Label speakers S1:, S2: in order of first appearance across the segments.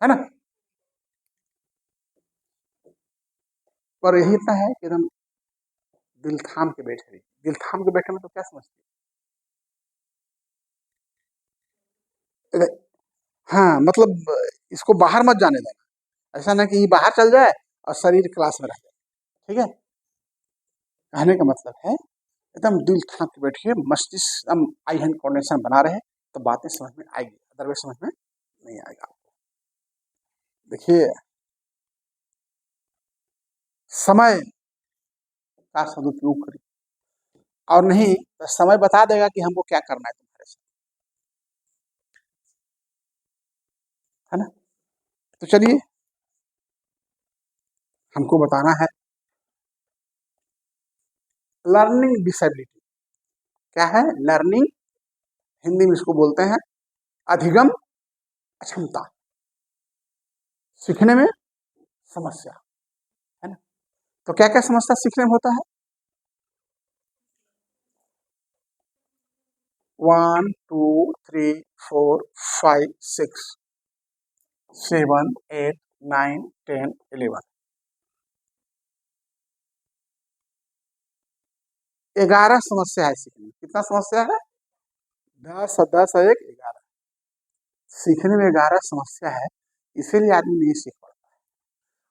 S1: है ना। पर यही इतना है कि एकदम दिल थाम के बैठे रहिए। दिल थाम के बैठे में तो क्या समझते हैं? हाँ, मतलब इसको बाहर मत जाने देना। ऐसा ना कि ये बाहर चल जाए और शरीर क्लास में रह जाए। ठीक है? कहने का मतलब है एकदम दिल थाम के बैठिए, मस्तिष्क एकदम आई हैंड कोऑर्डिनेशन बना रहे, तो बातें समझ में आएगी, अदरवाइज समझ में नहीं आएगा। देखिए, समय का सदुपयोग करिए, और नहीं तो समय बता देगा कि हमको क्या करना है तुम्हारे साथ, है ना। तो चलिए, हमको बताना है लर्निंग डिसेबिलिटी क्या है। लर्निंग हिंदी में इसको बोलते हैं अधिगम अक्षमता, सीखने में समस्या, है ना। तो क्या क्या समस्या सीखने में होता है? 1 2 3 4 5 6 7 8 9 10 11 11 समस्या है सीखने में। कितना समस्या है? 10 10 एक 11। सीखने में 11 समस्या है, इसीलिए आदमी नहीं सीख पाता।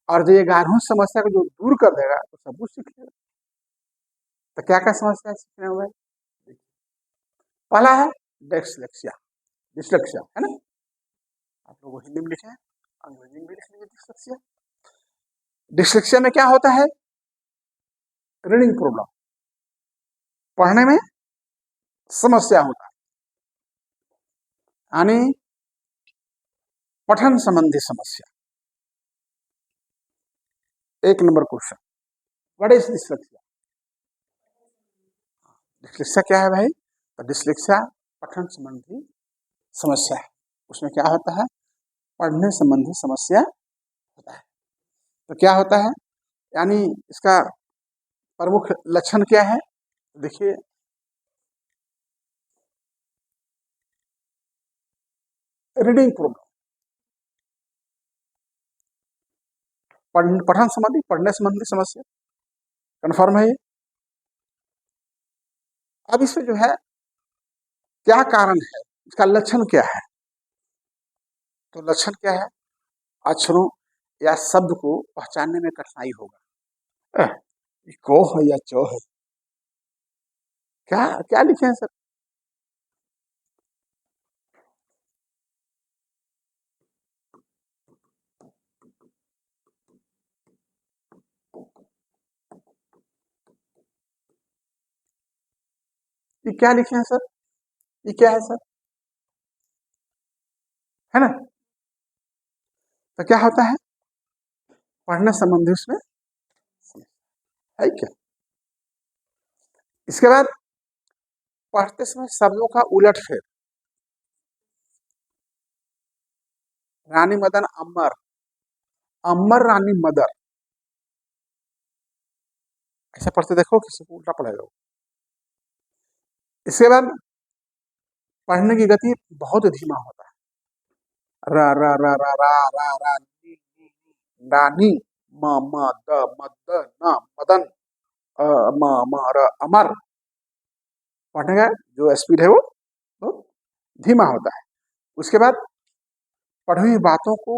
S1: और जो 11वीं समस्या को जो दूर कर देगा तो सब कुछ सीख लेगा। तो क्या क्या समस्या है सीखने में? पहला है डिसलेक्सिया। डिसलेक्सिया, है ना। आप लोग हिंदी में लिखे हैं, अंग्रेजी में भी लिख लीजिए डिसलेक्सिया। डिसलेक्सिया में क्या होता है? रीडिंग प्रॉब्लम, पढ़ने में समस्या होता है, यानी पठन संबंधी समस्या। एक number question, what is dyslexia? Dyslexia क्या है भाई? तो डिसलेक्सिया पठन संबंधी समस्या है। उसमें क्या होता है? पढ़ने संबंधी समस्या होता है। तो क्या होता है, यानी इसका प्रमुख लक्षण क्या है? देखिए, रीडिंग प्रॉब्लम, पठन संबंधी, पढ़ने संबंधी समस्या, कन्फर्म है ये। अब इसमें जो है क्या कारण है, इसका लक्षण क्या है? तो लक्षण क्या है? अक्षरों या शब्द को पहचानने में कठिनाई होगा। ये को है या चो है, क्या क्या लिखे हैं सर? ये क्या लिखे हैं सर? ये क्या है सर? है ना। तो क्या होता है? पढ़ने संबंधी उसमें है क्या। इसके बाद पढ़ते समय शब्दों का उलटफेर, रानी मदन अमर, अमर रानी मदर, ऐसा पढ़ते देखो, किसी को उल्टा पड़ेगा वो। इसके बाद पढ़ने की गति बहुत धीमा होता है, रा रा रा रा रा रा रा नी नी नी, रानी, म म द मद न मदन, अ म म र अमर। पढ़ने का जो स्पीड है वो बहुत धीमा होता है। उसके बाद पढ़ी हुई बातों को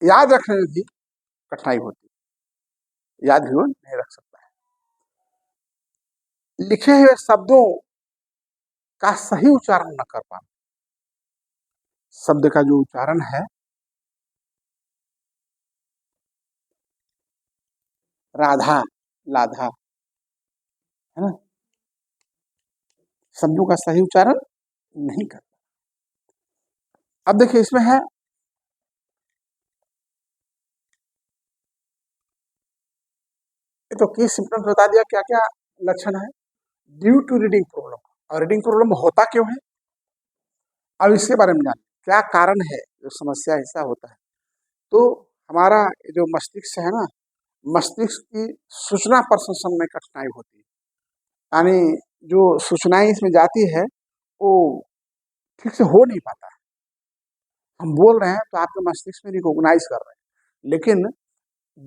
S1: याद रखने में भी कठिनाई होती है, याद भी वो नहीं रख सकता है। लिखे हुए शब्दों का सही उच्चारण न कर पाना, शब्द का जो उच्चारण है, राधा, लाधा, है ना, शब्दों का सही उच्चारण नहीं कर। अब देखिए इसमें है, ये तो की सिम्टम्स बता दिया, क्या क्या लक्षण है ड्यू टू रीडिंग प्रॉब्लम। और रीडिंग प्रॉब्लम होता क्यों है, अब इसके बारे में जान, क्या कारण है जो समस्या ऐसा होता है। तो हमारा जो मस्तिष्क है ना, मस्तिष्क की सूचना प्रसंस्करण में कठिनाई होती है, यानी जो सूचनाएं इसमें जाती है वो ठीक से हो नहीं पाता है। हम बोल रहे हैं तो आपके मस्तिष्क में रिकॉग्नाइज कर रहे हैं, लेकिन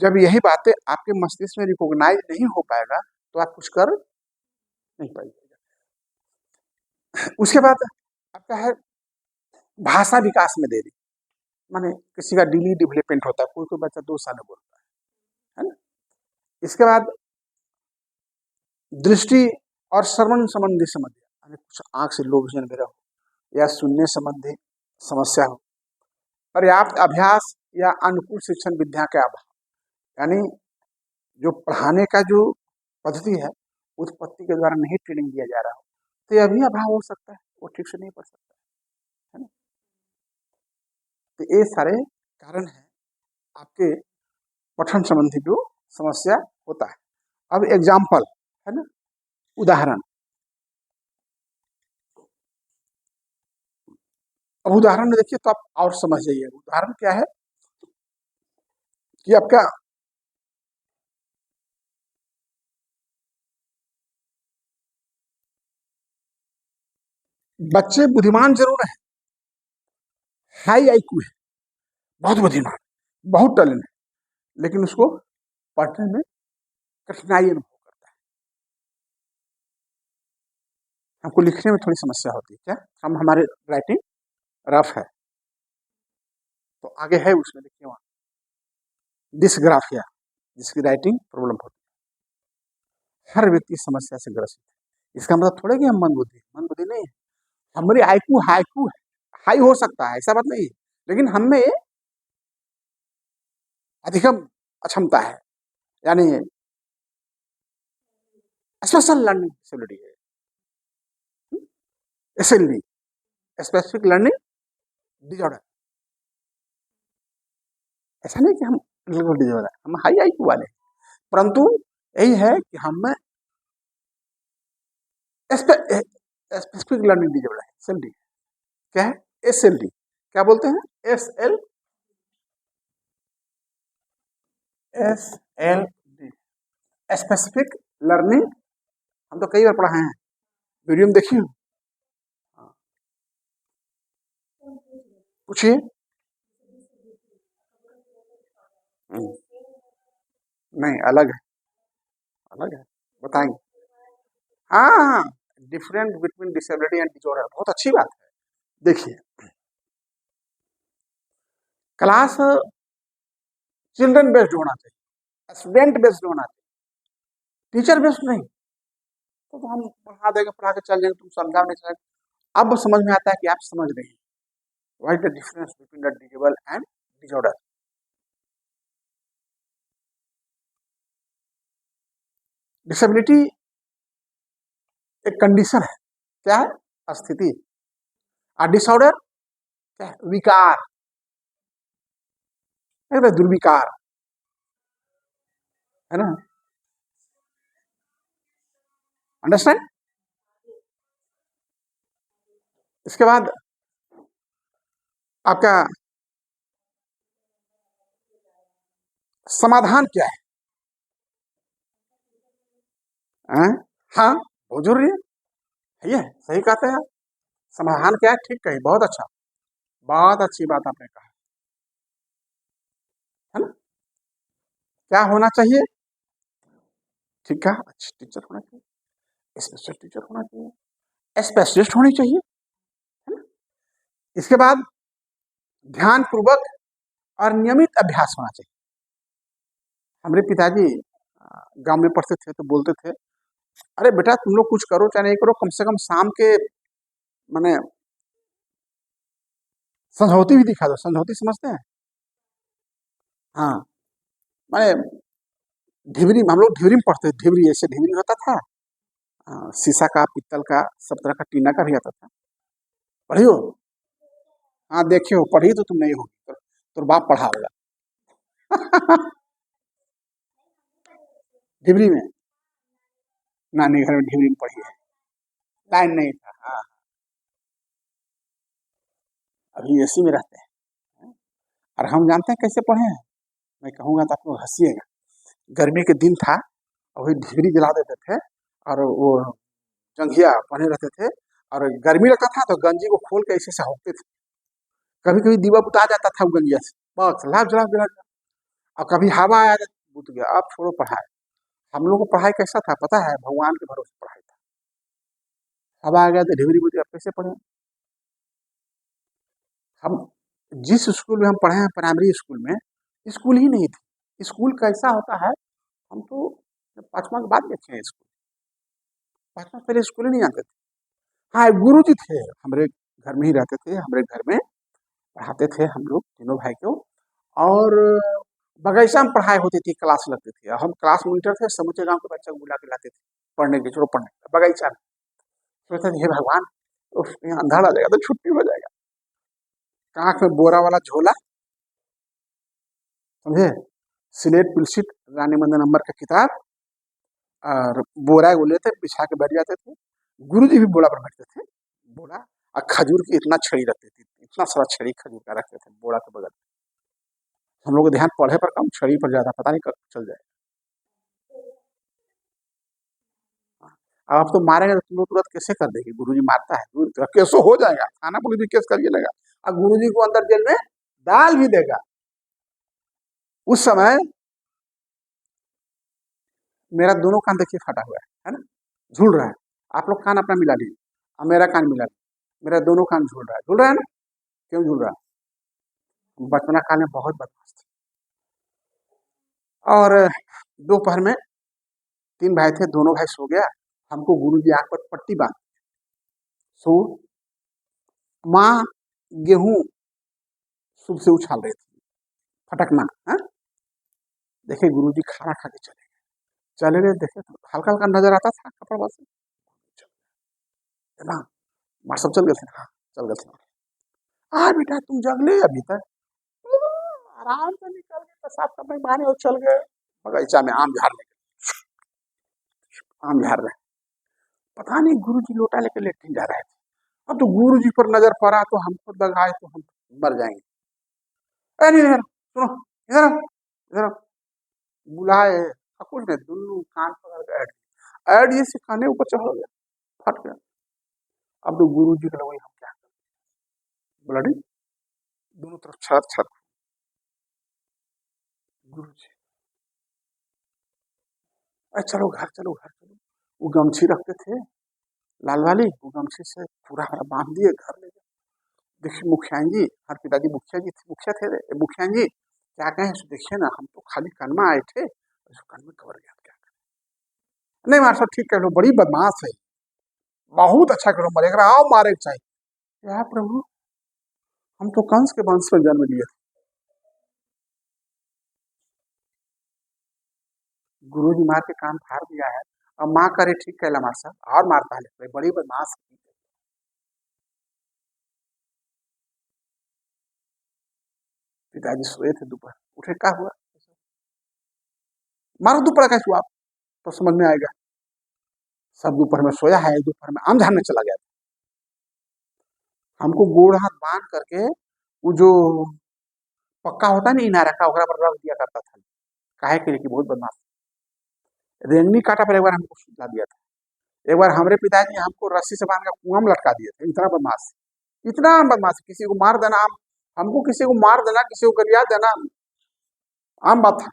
S1: जब यही बातें आपके मस्तिष्क में रिकॉग्नाइज नहीं हो पाएगा तो आप कुछ कर नहीं पाएंगे। उसके बाद आपका है भाषा विकास में देरी, माने किसी का डिली डेवलपमेंट होता है, कोई कोई बच्चा 2 साल में बोलता है ना। इसके बाद दृष्टि और श्रवण संबंधी समस्या, कुछ आंख से लो विजन वगैरह हो या सुनने संबंधी समस्या हो, पर्याप्त अभ्यास या अनुकूल शिक्षण विद्या के अभाव, यानी जो पढ़ाने का जो पद्धति है उस पद्धति के द्वारा नहीं ट्रेनिंग दिया जा रहा हो तो यह भी अभाव हो सकता है, वो ठीक से नहीं पढ़ सकता है ना। तो ये सारे कारण है आपके पठन संबंधी जो समस्या होता है। अब एग्जाम्पल है ना, उदाहरण। अब उदाहरण में देखिए तो आप और समझ जाइए। उदाहरण क्या है कि आपका बच्चे बुद्धिमान जरूर है, हाई आईक्यू है, बहुत बुद्धिमान, बहुत टैलेंट है, लेकिन उसको पढ़ने में कठिनाई अनुभव करता है। हमको लिखने में थोड़ी समस्या होती है, क्या हम हमारे राइटिंग रफ है तो आगे है उसमें देखिए वहां डिस्ग्राफिया, जिसकी राइटिंग प्रॉब्लम होती है। हर व्यक्ति समस्या से ग्रसित है। इसका मतलब थोड़ा कि हम मंदबुद्धि नहीं है। हमारी आईक्यू हाईक्यू है, हाई हो सकता है, ऐसा बात नहीं है, लेकिन हमें अधिकम अक्षमता है, यानी स्पेशल लर्निंग डिसेबिलिटी है, एसएलडी, स्पेसिफिक लर्निंग डिसऑर्डर। ऐसा नहीं कि हम डिसऑर्डर, हम हाई आईक्यू वाले, परंतु यही है कि हम स्पेसिफिक लर्निंग डिसऑर्डर है, एसएलडी। क्या है एसएलडी, क्या बोलते हैं एसएलडी, स्पेसिफिक लर्निंग। हम तो कई बार पढ़ा है, वीडियो में देखिए, पूछिए। नहीं, अलग है, अलग है, बताएंगे। हाँ, different between disability and disorder, बहुत अच्छी बात है। देखिए, क्लास चिल्ड्रन बेस्ड होना चाहिए, स्टूडेंट बेस्ड होना चाहिए, टीचर बेस्ड नहीं। तो हम पढ़ा देंगे, पढ़ा के चल जाएंगे, तुम समझा नहीं चाहिए। अब समझ में आता है कि आप समझ नहीं, what is the difference between the disable and disorder. Disability एक कंडीशन है, क्या है स्थिति, और डिसऑर्डर क्या है विकार, दुर्विकार, है ना। अंडरस्टैंड। इसके बाद आपका समाधान क्या है? हाँ, बहुत जरूरी है, ये सही कहते हैं आप। समाधान क्या है, ठीक कही, बहुत अच्छा, बहुत अच्छी बात आपने कहा, है ना। क्या होना चाहिए, ठीक है, अच्छी टीचर होना चाहिए, स्पेशल टीचर होना चाहिए, स्पेशलिस्ट होनी चाहिए, है ना। इसके बाद ध्यान पूर्वक और नियमित अभ्यास होना चाहिए। हमारे पिताजी गांव में पढ़ते थे तो बोलते थे, अरे बेटा तुम लोग कुछ करो चाहे नहीं करो, कम से कम शाम के मैंने समझौती भी दिखा दो। समझौती समझते हैं? हाँ, मैंने ढिबरी, हम लोग ढिबरी में पढ़ते थे, ढिबरी ऐसे ढिबरी होता था, शीशा का, पित्तल का, सब तरह का, टीना का भी आता था। पढ़ी हो? हाँ देखे हो, पढ़ी तो तुम नहीं होगी, तो बाप पढ़ा होगा। ढिबरी में, नानी घर में ढिबरी में पढ़ी है, लाइन नहीं था। हाँ, अभी एसी में रहते हैं, और हम जानते हैं कैसे पढ़े हैं, मैं कहूंगा तो आप लोग हंसीएगा। गर्मी के दिन था और वही ढिबरी जला देते थे, और वो जंघिया पहने रहते थे, और गर्मी लगता था तो गंजी को खोल के ऐसे से होते थे, कभी कभी दीवा बुता जाता था उगलिया से, बस लाभ जला जला, और कभी हवा आया बुत गया। अब छोड़ो पढ़ाई, हम लोग को पढ़ाई कैसा था पता है, भगवान के भरोसे पढ़ाई था। हवा आ गया तो ढिबरी बुत गया, कैसे पढ़े हम। जिस स्कूल में हम पढ़े हैं प्राइमरी स्कूल में, स्कूल ही नहीं थी। स्कूल कैसा होता है, हम तो पांचवा के बाद देखे हैं स्कूल, पांचवा पहले स्कूल ही नहीं आते थे। हाँ, गुरु जी थे, हमारे घर में ही रहते थे, हमारे घर में पढ़ाते थे हम लोग तीनों भाई को। और बगीचा में पढ़ाई होती थी, क्लास लगती थी, हम क्लास मॉनिटर थे, समूचे गांव के बच्चे को बुला के लाते थे पढ़ने के, चलो पढ़ने बगीचा में। सोचते थे हे भगवान, उफ, यहाँ अंधार आ जाएगा तो छुट्टी हो जाएगा। कांख में बोरा वाला झोला, समझे, स्लेट पिलसिट रानी मंदिर नंबर का किताब, और बोरा वो लेते बिछा के बैठ जाते थे। गुरुजी भी बोरा पर बैठते थे, बोरा, और खजूर की इतना छड़ी रखते थे, इतना सारा छड़ी खजूर का रखते थे बोरा के बगल। हम लोग को ध्यान पढ़े पर कम, छड़ी पर ज्यादा, पता नहीं कब चल जाए। अब तो मारेंगे तो तुम लोग तुरंत कैसे कर देगी, गुरुजी मारता है, केसो हो जाएगा, थाना पुलिस भी केस करिए लगा, और गुरुजी को अंदर जेल में डाल भी देगा। उस समय मेरा दोनों कान देखिए फटा हुआ है ना, झूल रहा है। आप लोग कान अपना मिला लीजिए, और मेरा कान मिला लीजिए, मेरा दोनों कान झूल रहा है ना। क्यों झूल रहा है, बचपना काल में बहुत बदमाश थे। और दोपहर में तीन भाई थे, दोनों भाई सो गया, हमको गुरुजी आंख पर पट्टी बांध, सो, माँ गेहूं सुबह से उछाल रही थी, फटकना है। देखे गुरुजी खाना खा के चले गए, देखे तो हल्का हल्का नजर आता था कपड़ा बस, ना मार सब चल गए थे, हाँ चल गए थे। हाँ बेटा तुम जगले अभी तक, आराम से निकल गए, पेशाब करने बहाने और चल गए बगीचा में आम झाड़ लेके, आम झाड़ रहे, पता नहीं गुरुजी लोटा लेके लेटरिन जा रहे थे। अब तो गुरुजी पर नजर पड़ा तो हमको दगाए तो हम मर जाएंगे। नहीं इधर सुनो, इधर इधर बुलाए, कुछ नहीं, दोनों कान पकड़ के ऐड ये सिखाने ऊपर चढ़ गया, फट गया। अब तो गुरुजी के वही हम क्या बोला, दोनों तरफ छत छत। गुरुजी अरे चलो घर, चलो घर चलो। वो गमछी रखते थे लाल वाली, वो गमछी से पूरा हमारा बांध दिए, घर ले गए। देखिए मुखिया जी, हर पिताजी मुखिया जी थे, मुखिया थे, मुखिया जी क्या कहें, देखिए ना हम तो खाली कान में आए थे, कान में खबर गया, क्या करें। नहीं मार साहब ठीक कह लो, बड़ी बदमाश है, बहुत अच्छा करो, मरेगा आओ मारे चाहिए। क्या प्रभु, हम तो कंस के वंश में जन्म लिए थे। गुरु जी मार के कान फाड़ दिया है, अब माँ करे ठीक कहला मार साहब, और मारता है, बड़ी बदमाश है। पिताजी सोए थे, दोपहर उठे, क्या हुआ, मारो दोपहर कैसे हुआ, तो समझ में आएगा। सब दोपहर में सोया है, दोपहर में आम झाड़ने चला गया था। हमको गोड़ हाथ बांध करके, वो जो पक्का होता है ना इनारा का, ओकरा पर रख दिया करता था, काहे के लिए कि बहुत बदमाश, रेंगनी काटा पर एक बार हमको सुला दिया था। एक बार हमारे पिताजी हमको रस्सी से बांध कर कुआं में लटका दिए थे, इतना बदमाश, इतना बदमाश, किसी को मार देना, हमको किसी को मार देना, किसी को गरिया देना आम बात था।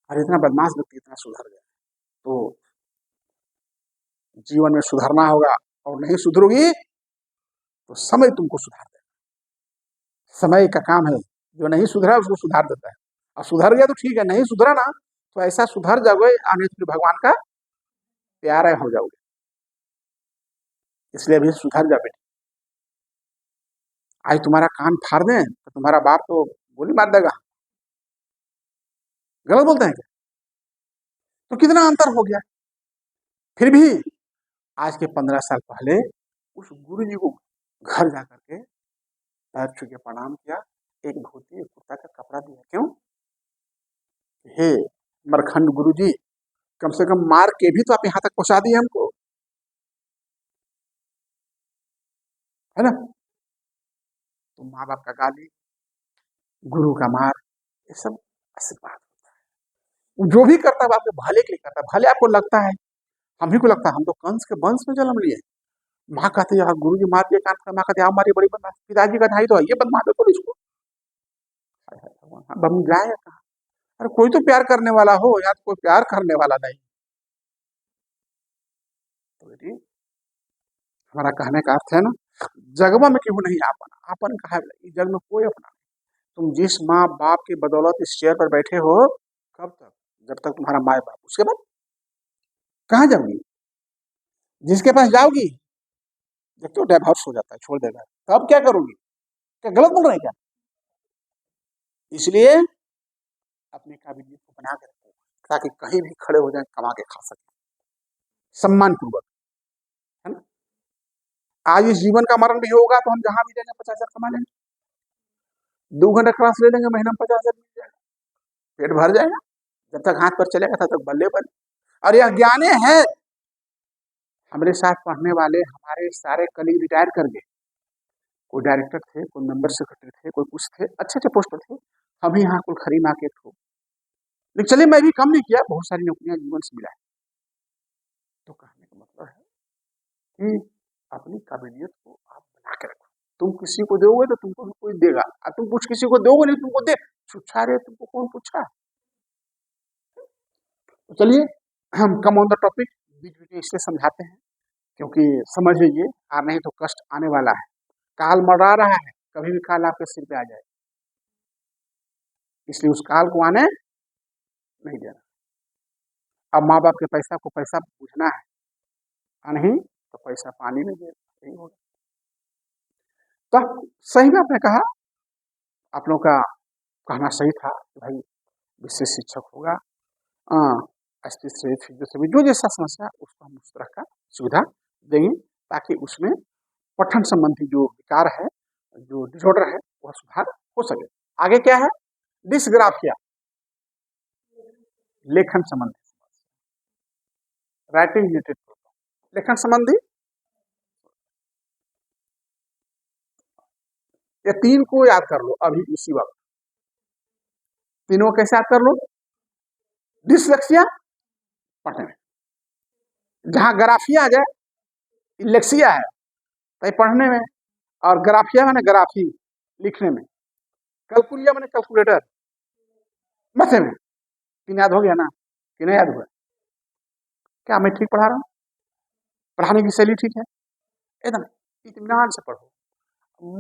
S1: और इतना बदमाश व्यक्ति इतना सुधर गया, तो जीवन में सुधरना होगा, और नहीं सुधरोगी तो समय तुमको सुधार देगा। समय का काम है, जो नहीं सुधरा उसको सुधार देता है, और सुधर गया तो ठीक है, नहीं सुधरा ना तो ऐसा सुधर जाओगे, आने फिर भगवान का प्यारा हो जाओगे। इसलिए अभी सुधर जा बेटी, आज तुम्हारा कान फाड़ दें तो तुम्हारा बाप तो गोली मार देगा, गलत बोलते हैं क्या, तो कितना अंतर हो गया। फिर भी आज के 15 साल पहले उस गुरु जी को घर जाकर के पैर छू के प्रणाम किया, एक धोती एक कुर्ता का कपड़ा दिया, क्यों, हे मरखंड गुरु जी, कम से कम मार के भी तो आप यहाँ तक पहुंचा दिए हमको, है ना। तो माँ बाप का गाली, गुरु का मार, ये सब आशीर्वाद होता है। जो भी करता है वो आपके भले के लिए करता है, भले आपको लगता है, हम ही को लगता है हम तो कंस के वंश में जन्म लिए, माँ कहती है गुरु जी मार दिया कान का, माँ कहती है आप मारी बड़ी बदमाश, पिताजी का भाई तो है ये बदमाश है तो इसको। हम जाए कहाँ? अरे कोई तो प्यार करने वाला हो, या तो कोई प्यार करने वाला नहीं। तो बेटी हमारा कहने का अर्थ है ना, जगवा में क्यों नहीं आपन, आपन कहा है इस जग में कोई अपना नहीं। तुम जिस माँ बाप की बदौलत इस चेयर पर बैठे हो, कब तक? जब तक तुम्हारा माँ बाप, उसके बाद कहाँ जाओगी? जिसके पास जाओगी जब तो डाइवोर्स हो जाता है, छोड़ देगा, तब क्या करोगी? क्या गलत बोल रहे हैं क्या? इसलिए अपनी काबिलियत को बना के रखो, ताकि कहीं भी खड़े हो जाए कमा के खा सके सम्मान पूर्वक, है ना। आज इस जीवन का मरण भी होगा तो हम जहां भी जाएंगे 50,000 कमा लेंगे, 2 घंटा क्लास ले लेंगे, महीना में 50,000 मिल जाएगा, पेट भर जाएगा। जब तक हाथ पर चलेगा तब तक बल्ले बल्ले। और यह ज्ञाने है, हमारे साथ पढ़ने वाले हमारे सारे कलीग रिटायर कर गए, कोई डायरेक्टर थे, कोई मेंबर सेक्रेटरी थे, कोई कुछ थे, अच्छे अच्छे पोस्ट पर थे। हम ही यहाँ कुल खरी माँ के थो, लेकिन चलिए मैं भी कम नहीं किया, बहुत सारी नौकरियां जीवन से मिला है। तो कहने का मतलब है कि अपनी काबिलियत को आप बना के रखो। तुम किसी को दोगे तो तुमको भी कोई देगा, और तुम कुछ किसी को दोगे नहीं तुमको दे, छुच्छा रहे तुमको कौन पूछा। तो चलिए हम कम ऑन द टॉपिक, बीच बीच में इसलिए समझाते हैं क्योंकि समझ लीजिए, और नहीं तो कष्ट आने वाला है। काल मरा रहा है, कभी भी काल आपके सिर पे आ जाए, इसलिए उस काल को आने नहीं देना। अब माँ बाप के पैसा को पैसा पूछना है, नहीं तो पैसा पानी में दे नहीं होगा। तो सही में आपने कहा, आप लोगों का कहना सही था कि भाई विशेष शिक्षक होगा, एसपी से फिजियोथेरेपी जो जैसा समस्या है, उसको हम उस तरह का सुविधा देंगे, ताकि उसमें पठन संबंधी जो विकार है, जो डिसऑर्डर है, वह सुधार हो सके। आगे क्या है? डिस्ग्राफिया, लेखन संबंधी, राइटिंग रिलेटेड, लेखन संबंधी। ये 3 को याद कर लो अभी इसी वक्त, तीनों कैसे याद कर लो? डिसलेक्सिया पढ़ने में, जहां ग्राफिया आ जाए, इलेक्सिया है तो पढ़ने में, और ग्राफिया मैंने ग्राफी लिखने में, कैलकुलिया मैंने कैलकुलेटर मैथे में। 3 याद हो गया ना, कि नहीं याद हुआ? क्या मैं ठीक पढ़ा रहा हूँ? पढ़ाने की शैली ठीक है? एकदम इत्मीनान से पढ़ो,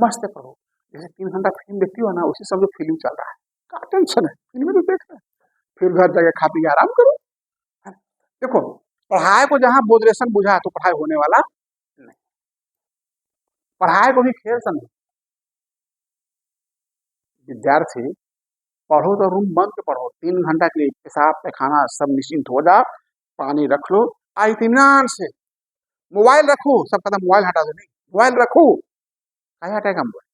S1: मस्त पढ़ो। जैसे 3 घंटा फिल्म देखती हो ना, उसी समझो फिल्म चल रहा है, क्या टेंशन है, फिल्म तो देख रहे हैं, फिर घर जाके खा पी के आराम करो। देखो, पढ़ाई को जहां बोधरेशन बुझा तो पढ़ाई होने वाला नहीं, पढ़ाई को भी खेल समझो। विद्यार्थी पढ़ो तो रूम बंद के पढ़ो, 3 घंटा के लिए पेशाब पैखाना सब निश्चिंत हो जाओ, पानी रख लो, इत्मीनान से। मोबाइल रखो, सब कहता मोबाइल हटा दो, नहीं मोबाइल रखो, क्या हटाएगा मोबाइल?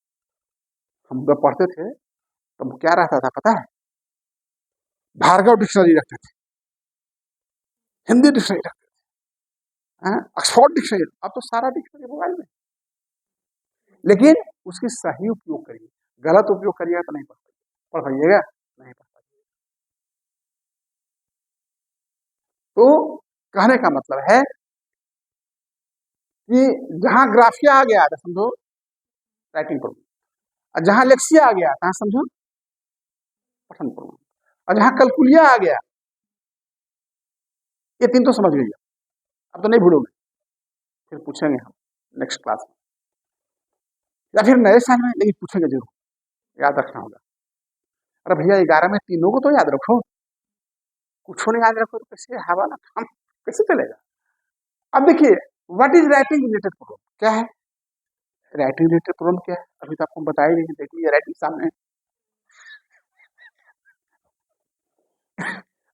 S1: हम जब पढ़ते थे तो क्या रहता था पता है? भार्गव डिक्शनरी रखते थे, हिंदी डिक्शनरी रखते थे, ऑक्सफोर्ड डिक्शनरी। अब तो सारा डिक्शनरी मोबाइल में। लेकिन उसकी सही उपयोग करिए, गलत उपयोग करिएगा तो नहीं पढ़ पाइएगा, नहीं पढ़ पाइएगा। तो कहने का मतलब है कि जहां ग्राफिया आ गया था समझो राइटिंग प्रॉब्लम, और जहां लेक्सिया आ गया था समझो पठन प्रॉब्लम, और जहां कैलकुलिया आ गया, ये 3 तो समझ गई, अब तो नहीं भूलोगे, फिर पूछेंगे हम नेक्स्ट क्लास में या फिर नए साल में, लेकिन पूछेंगे जरूर, याद रखना होगा। अरे भैया 11 में तीनों को तो याद रखो, कुछ नहीं याद रखो तो कैसे हवा ना काम कैसे चलेगा? अब देखिए, what is writing related problem, क्या है राइटिंग रिलेटेड प्रॉब्लम? क्या है अभी तो आपको बताया नहीं, देखिए राइटिंग सामने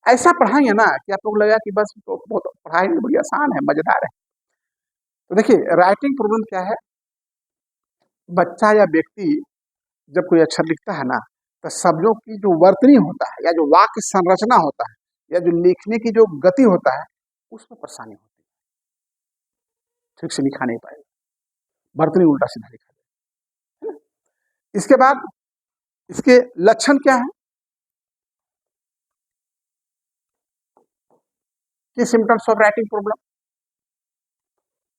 S1: ऐसा पढ़ाएंगे ना कि आप लोग लगा कि बस तो बहुत पढ़ाई बड़ी आसान है, मजेदार है। तो देखिए राइटिंग प्रॉब्लम क्या है, बच्चा या व्यक्ति जब कोई अक्षर लिखता है ना, तो शब्दों की जो वर्तनी होता है, या जो वाक्य संरचना होता है, या जो लिखने की जो गति होता है, उसमें परेशानी होती है, ठीक से लिखा नहीं पाएगा, वर्तनी उल्टा सीधा लिखा जाए, है ना। इसके बाद इसके लक्षण क्या है कि सिम्टम्स ऑफ राइटिंग प्रॉब्लम?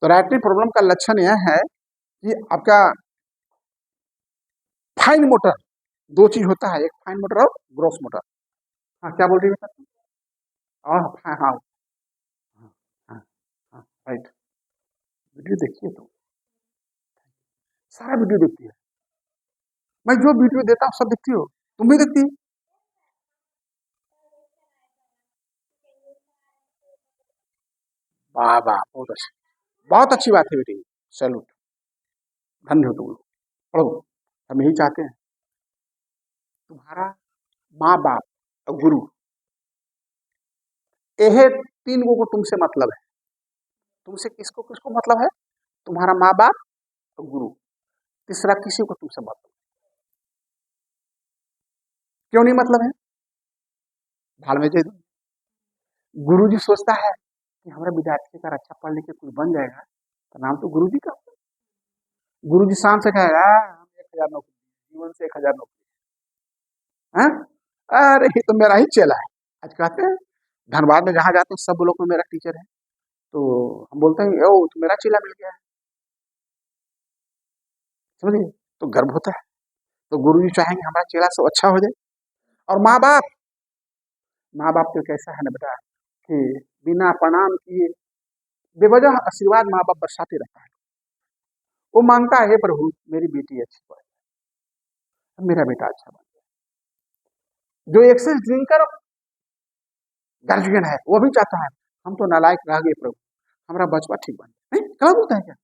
S1: तो राइटिंग प्रॉब्लम का लक्षण यह है कि आपका फाइन मोटर, दो चीज होता है, एक फाइन मोटर और ग्रॉस मोटर। हाँ क्या बोल रही है? हाँ हाँ हाँ हाँ हाँ, राइट। वीडियो देखिए तो सारा वीडियो देखती है। मैं जो वीडियो देता हूँ सब देखती हो, तुम भी देखती है। वाह वाह, बहुत अच्छी बात है बेटी, सैल्यूट, धन्य हो तुम लोग। पढ़ो, हम यही चाहते हैं तुम्हारा माँ बाप और गुरु, यह तीन को तुमसे मतलब है। तुमसे किसको किसको मतलब है? तुम्हारा माँ बाप और गुरु, तीसरा किसी को तुमसे मतलब। क्यों नहीं मतलब है? भाड़ में दे दो। गुरु जी सोचता है कि हमारे विद्यार्थी का अच्छा पढ़ लिख के कुछ बन जाएगा, तो नाम तो गुरु जी का। गुरु जी शाम से कहेगा हम 1000 नौकरी, जीवन से 1000 नौकरी। हाँ? अरे ये तो मेरा ही चेला है। आज कहते हैं धनबाद में जहाँ जाते हैं सब लोग में मेरा टीचर है, तो हम बोलते हैं ओ तो मेरा चेला मिल गया है, समझिए, तो गर्व होता है। तो गुरु जी चाहेंगे हमारा चेला सब अच्छा हो जाए। और माँ बाप, माँ बाप तो कैसा है ना बेटा कि बिना प्रणाम किए बेवजह आशीर्वाद माँ बाप बरसाते रहता है। वो मांगता है हे प्रभु मेरी बेटी अच्छी पढ़े, मेरा बेटा अच्छा बने। जो एक्सेस ड्रिंकर गार्जियन है वो भी चाहता है हम तो नालायक रह गए प्रभु, हमारा बचवा ठीक बन जाए। नहीं गलत होता है क्या?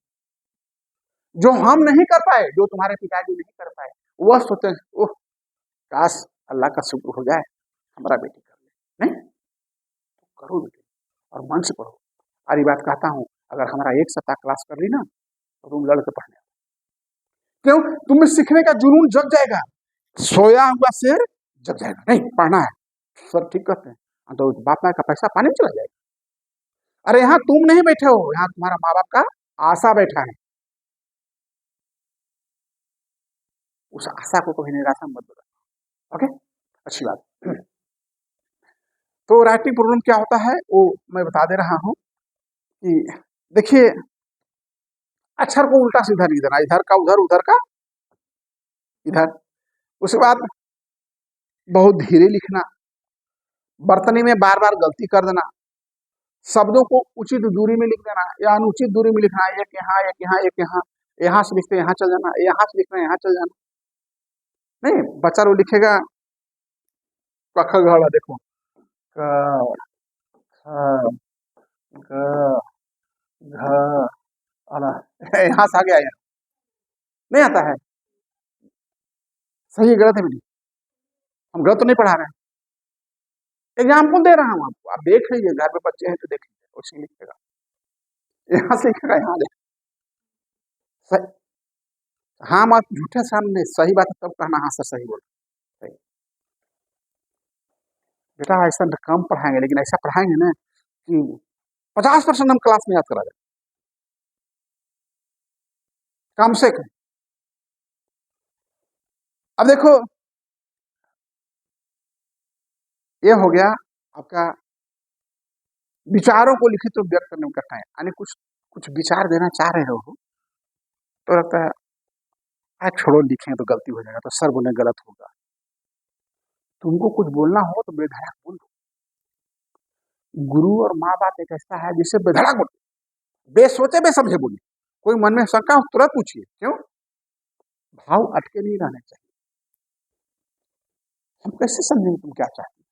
S1: जो हम नहीं कर पाए, जो तुम्हारे पिताजी नहीं कर पाए, वह सोचते हैं ओह काश अल्लाह का शुक्र हो जाए हमारा बेटी कर ले। नहीं तो करो बेटी और मन से पढ़ो। सारी बात कहता हूँ, अगर हमारा एक सप्ताह क्लास कर ली ना तो तुम लड़ के पढ़ने, क्यों? तुम्हें सीखने का जुनून जग जाएगा। सोया हुआ शेर जग जाएगा। नहीं पढ़ना है सर, ठीक कहते हैं। तो बाप माँ का पैसा पानी में चला जाएगा। अरे यहाँ तुम नहीं बैठे हो, यहाँ तुम्हारा माँ बाप का आशा बैठा है। उस आशा को कभी निराशा मत बदलो। ओके, अच्छी बात। तो राइटिंग प्रॉब्लम क्या होता है वो मैं बता दे रहा हूँ कि देखिए अक्षर को उल्टा सीधा लिख देना, इधर का उधर, उधर का इधर। उसके बाद बहुत धीरे लिखना, बर्तनी में बार बार गलती कर देना, शब्दों को उचित दूरी में लिख देना या अनुचित दूरी में लिखना, एक यहाँ एक यहाँ एक यहाँ, यहाँ से लिखते यहाँ चल जाना, यहाँ से लिखना यहाँ चल जाना। नहीं बच्चा लोग लिखेगा क ख ग घ, देखो क ख ग घ अला, यहाँ से आ गया, यहाँ नहीं आता है। सही है गलत है बेटी? हम गलत तो नहीं पढ़ा रहे हैं, एग्जाम्पल दे रहा हूँ आपको, आप देख लीजिए, घर पे बच्चे हैं तो देख लीजिए, उसी लिखेगा, यहाँ से लिखेगा यहाँ देख। सही, हाँ मत झूठे सामने, सही बात है तब कहना हाँ सर सही बोल। सही बेटा ऐसा कम पढ़ाएंगे, लेकिन ऐसा पढ़ाएंगे ना कि 50% हम क्लास में याद करा दें, कम से कम। अब देखो ये हो गया आपका विचारों को लिखित रूप व्यक्त करने में कठिनाई, यानी कुछ कुछ विचार देना चाह रहे हो तो लगता है छोड़ो लिखेंगे तो गलती हो जाएगा, तो सर बोले गलत होगा। तुमको कुछ बोलना हो तो बेधड़क बोल दो। गुरु और माँ बाप एक ऐसा है जिसे बेधड़क बोलो, बेसोचे बेसमझे बोलिए। कोई मन में शंका हो तुरंत पूछिए, क्यों? भाव अटके नहीं रहने चाहिए। हम कैसे समझेंगे तुम क्या चाहते हो?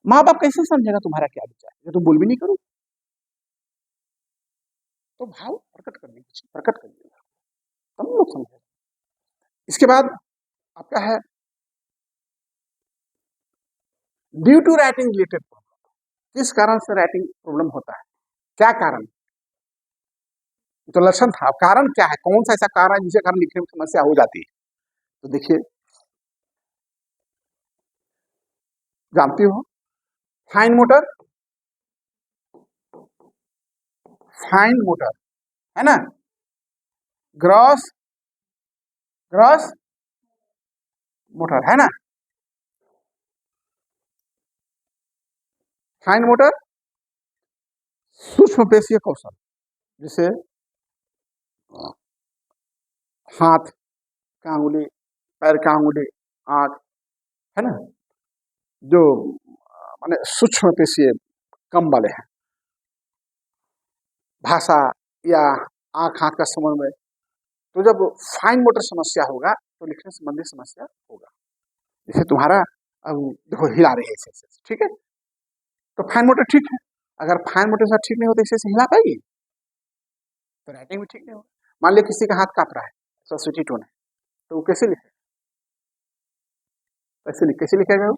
S1: माँ बाप कैसे समझेगा तुम्हारा क्या विचार है, तुम बोल भी नहीं करो। तो भाव प्रकट करने की प्रकट करिए, तब लोग समझेगा। इसके बाद आपका है due to writing related problem. किस कारण से राइटिंग प्रॉब्लम होता है, क्या कारण? तो लक्षण था, कारण क्या है, कौन सा ऐसा कारण है जिसे कारण लिखने में समस्या हो जाती है? तो देखिए जानती हो फाइन मोटर, फाइन मोटर है ना, ग्रॉस ग्रॉस मोटर है ना, फाइन मोटर सूक्ष्म पेशीय कौशल, जैसे हाथ का अंगुली, पैर का अंगुली, आंख, है ना, जो माने सूक्ष्म पेशी कम वाले हैं, भाषा या आंख हाथ का समन्वय। तो जब फाइन मोटर समस्या होगा तो लिखने संबंधी समस्या होगा। जैसे तुम्हारा अब देखो हिला रही है ऐसे, ठीक है, तो फाइन मोटर ठीक है। अगर फाइन मोटर से ठीक नहीं होता ऐसे हिला पाएगी तो राइटिंग भी ठीक नहीं होगा। मान लिया किसी का हाथ कांप रहा है, सब्सिट्यूट टोन है, तो वो कैसे लिखे, कैसे लिखेगा वो?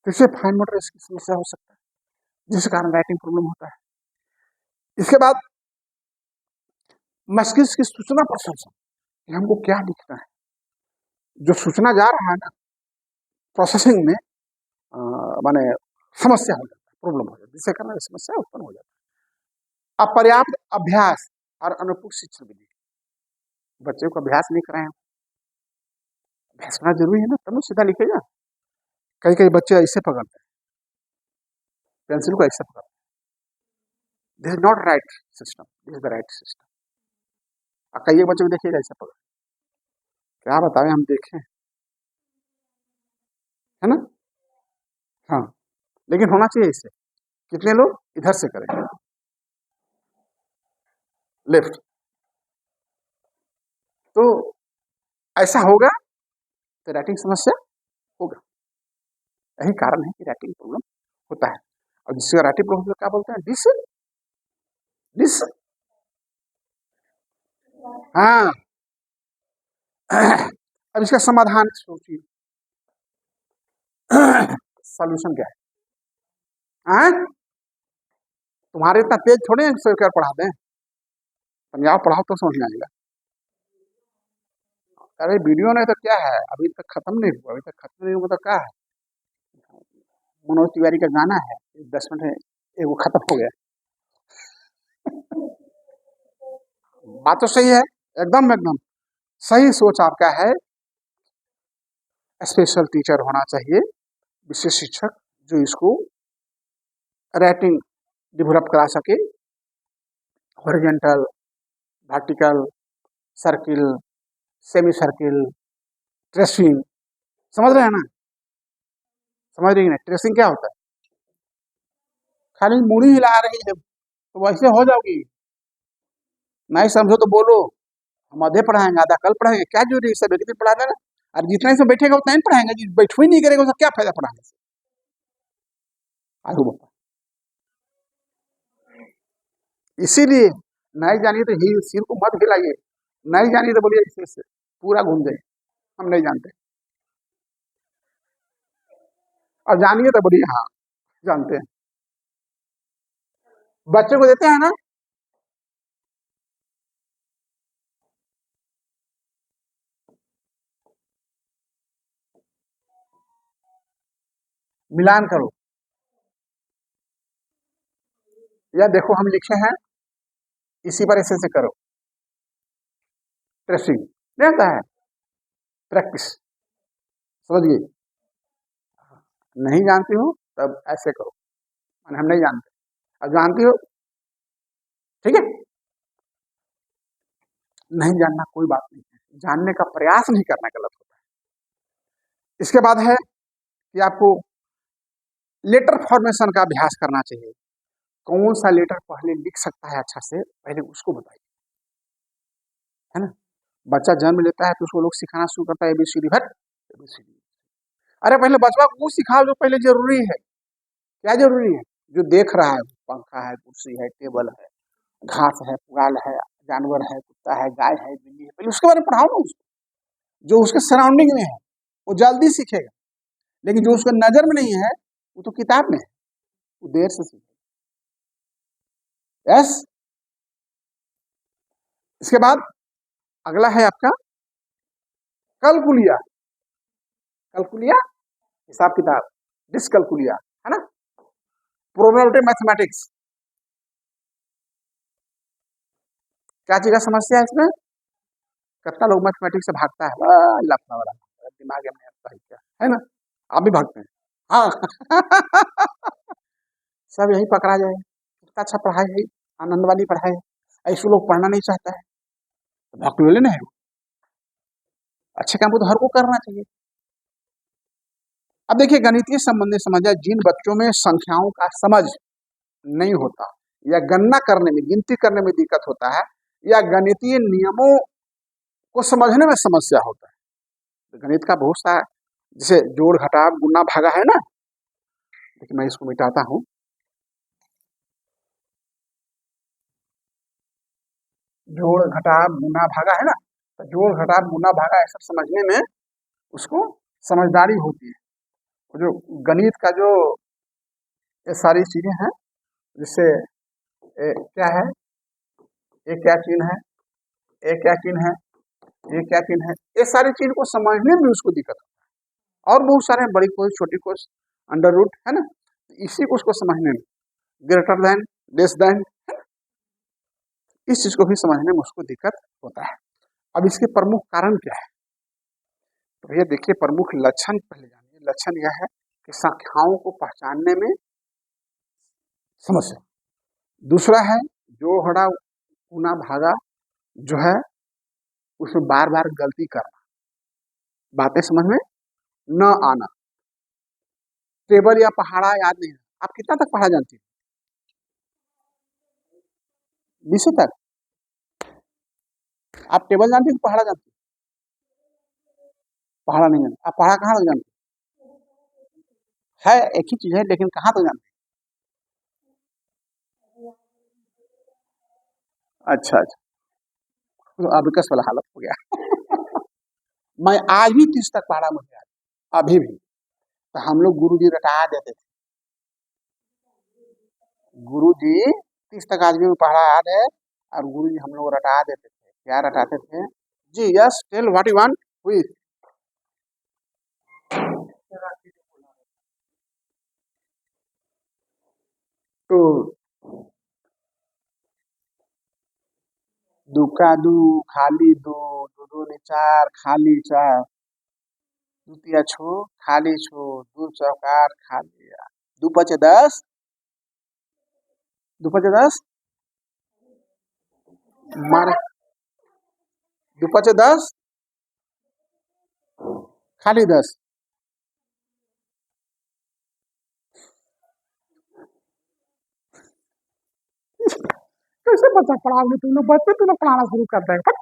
S1: किसी फाइन मोटर इसकी समस्या हो सकता है, जिस कारण राइटिंग प्रॉब्लम होता है। इसके बाद मस्तिष्क की सूचना प्रोसेसिंग, कि हमको क्या लिखना है, जो सूचना जा रहा है ना, प्रोसेसिंग में माने समस्या हो जाता है, प्रॉब्लम हो जाती है, जिससे कारण समस्या उत्पन्न हो जाती है। अपर्याप्त अभ्यास और अनुपूरक शिक्षण विधि, बच्चे को अभ्यास नहीं कराए, अभ्यास करना जरूरी है ना, तब सीधा लिखेगा। कई कई बच्चे ऐसे पकड़ते हैं, पेंसिल को ऐसे पकड़ते हैं, this is not right system, this is the right system. और कई बच्चे को देखिएगा ऐसे पकड़, क्या बताएं हम देखें, है ना, हाँ, लेकिन होना चाहिए इससे। कितने लोग इधर से करेंगे, लेफ्ट, तो ऐसा होगा तो राइटिंग समस्या होगा। यही कारण है कि राइटिंग प्रॉब्लम होता है। और जिसका राइटिंग प्रॉब्लम क्या बोलते हैं, डिस डिस, हाँ। अब इसका समाधान सोचिए, सॉल्यूशन क्या है? हाँ? तुम्हारे इतना पेज थोड़े सरकार पढ़ा दें, पंजाब पढ़ाओ तो समझ में आएगा। अरे वीडियो नहीं तो क्या है, अभी तक खत्म नहीं हुआ, अभी तक खत्म नहीं हुआ तो क्या है, मनोज तिवारी का गाना है 10 मिनट में वो खत्म हो गया। बात तो सही है, एकदम एकदम सही सोच आपका है। स्पेशल टीचर होना चाहिए, विशेष शिक्षक, जो इसको राइटिंग डेवलप करा सके, horizontal, vertical, circle, semi circle, tracing, समझ रहे हैं ना, समझ रही है ना, ट्रेसिंग क्या होता है? खाली मुड़ी हिला रही है तो वैसे हो जाओगी, नहीं समझो तो बोलो, हम आधे पढ़ाएंगे, आधा कल पढ़ाएंगे, क्या जरूरी है सब एक दिन पढ़ा देना। और जितना इसमें बैठेगा उतना ही पढ़ाएंगे, जिस बैठो ही नहीं करेगा उसका क्या फायदा पढ़ाने से। आलू बापा, इसीलिए नहीं जानिए तो ही सिर को मत हिलाइए, नहीं जानिए तो बोलिए ऐसे पूरा घूम जाए, हम नहीं जानते, और जानिए तो बोलिए हाँ जानते हैं। बच्चे को देते हैं ना, मिलान करो, या देखो हम लिखे हैं इसी पर ऐसे करो, ट्रेसिंग नहीं आता है, प्रैक्टिस, समझिए, नहीं जानती हो तब ऐसे करो, हम नहीं जानते, अब जानती हो ठीक है, नहीं जानना कोई बात नहीं है, जानने का प्रयास नहीं करना गलत होता है। इसके बाद है कि आपको लेटर फॉर्मेशन का अभ्यास करना चाहिए, कौन सा लेटर पहले लिख सकता है अच्छा से, पहले उसको बताइए, है ना। बच्चा जन्म लेता है तो उसको लोग सिखाना शुरू करता है एबीसीडी, भट एबीसीडी, अरे पहले बचवा को वो सिखाओ जो पहले जरूरी है। क्या जरूरी है? जो देख रहा है, पंखा है, कुर्सी है, टेबल है, घास है, पुआल है, जानवर है, कुत्ता है, गाय है, बिल्ली है, पहले उसके बारे में पढ़ाओ ना उसको, जो उसके सराउंडिंग में है वो जल्दी सीखेगा, लेकिन जो उसके नजर में नहीं है वो तो किताब में है, वो देर से सीखेगा। यस। इसके बाद अगला है आपका कलकुलिया, कलकुलिया हिसाब किताब, डिस्कलकुलिया, है ना, प्रोबेबिलिटी मैथमेटिक्स। क्या चीज का समस्या है इसमें? कितना लोग मैथमेटिक्स से भागता है, लफड़ा वाला दिमाग में आता है क्या, है ना, आप भी भागते हैं? हाँ। सब यही पकड़ा जाए, कितना अच्छा पढ़ाई है, आनंद वाली पढ़ाई है, ऐसे लोग पढ़ना नहीं चाहता है तो भक्ति ना है वो। अच्छे काम को तो हर को करना चाहिए। अब देखिए गणितीय संबंधी समझ, जिन बच्चों में संख्याओं का समझ नहीं होता या गणना करने में, गिनती करने में दिक्कत होता है या गणितीय नियमों को समझने में समस्या होता है, तो गणित का बहुत सा, जैसे जोड़ घटाव गुना भागा है ना, देखिए मैं इसको मिटाता हूँ। जोड़ घटाव गुना भागा है ना, तो जोड़ घटाव गुना भागा ऐसा समझने में उसको समझदारी होती है। जो गणित का जो ये सारी चीजें हैं, जिससे क्या है, ये क्या चिन्ह है, ये क्या चिन्ह है, ये क्या चिन्ह है, ये सारी चीज को समझने में उसको दिक्कत होता है। और बहुत सारे बड़ी कोस छोटी कोस अंडर रूट है ना, इसी को उसको समझने में, ग्रेटर देन, लेस देन, इस चीज को भी समझने में उसको दिक्कत होता है। अब इसके प्रमुख कारण क्या है, तो ये देखिए प्रमुख लक्षण पहले जानिए। लक्षण यह है कि संख्याओं को पहचानने में समस्या। दूसरा है जोड़ घटाव गुना भागा जो है उसमें बार बार गलती करना, बातें समझ में न आना, टेबल या पहाड़ा याद नहीं। आप कितना तक पढ़ा जानती हैं? 20 तक। आप टेबल जानती हैं, पहाड़ा जानती हैं? पहाड़ा नहीं जानती। आप पहाड़ा कहाँ तक जानती है? एक ही चीज है लेकिन कहाँ तक जानती है? अच्छा अच्छा, तो अभिकस वाला हालत हो गया। मैं आज भी 30 तक पढ़ा, मुझे याद अभी भी। तो हम लोग गुरु जी रटा देते थे, गुरु जी 30 तक आज भी में पढ़ा याद है। और गुरु जी हम लोग रटा देते थे। क्या रटाते थे जी? Yes tell what you want. हुई तो दू का दू, खाली दो, दो दो ने चार, खाली चार, द्वितीय छो, खाली छो, दू चौक आठ, खाली आठ, दू पचे 10, दू पचे 10, मारे दू पचे 10, खाली 10। कैसे बच्चा पढ़ाओगे तुम लोग? बच्चे तुम लोग पढ़ाना शुरू कर देंगे।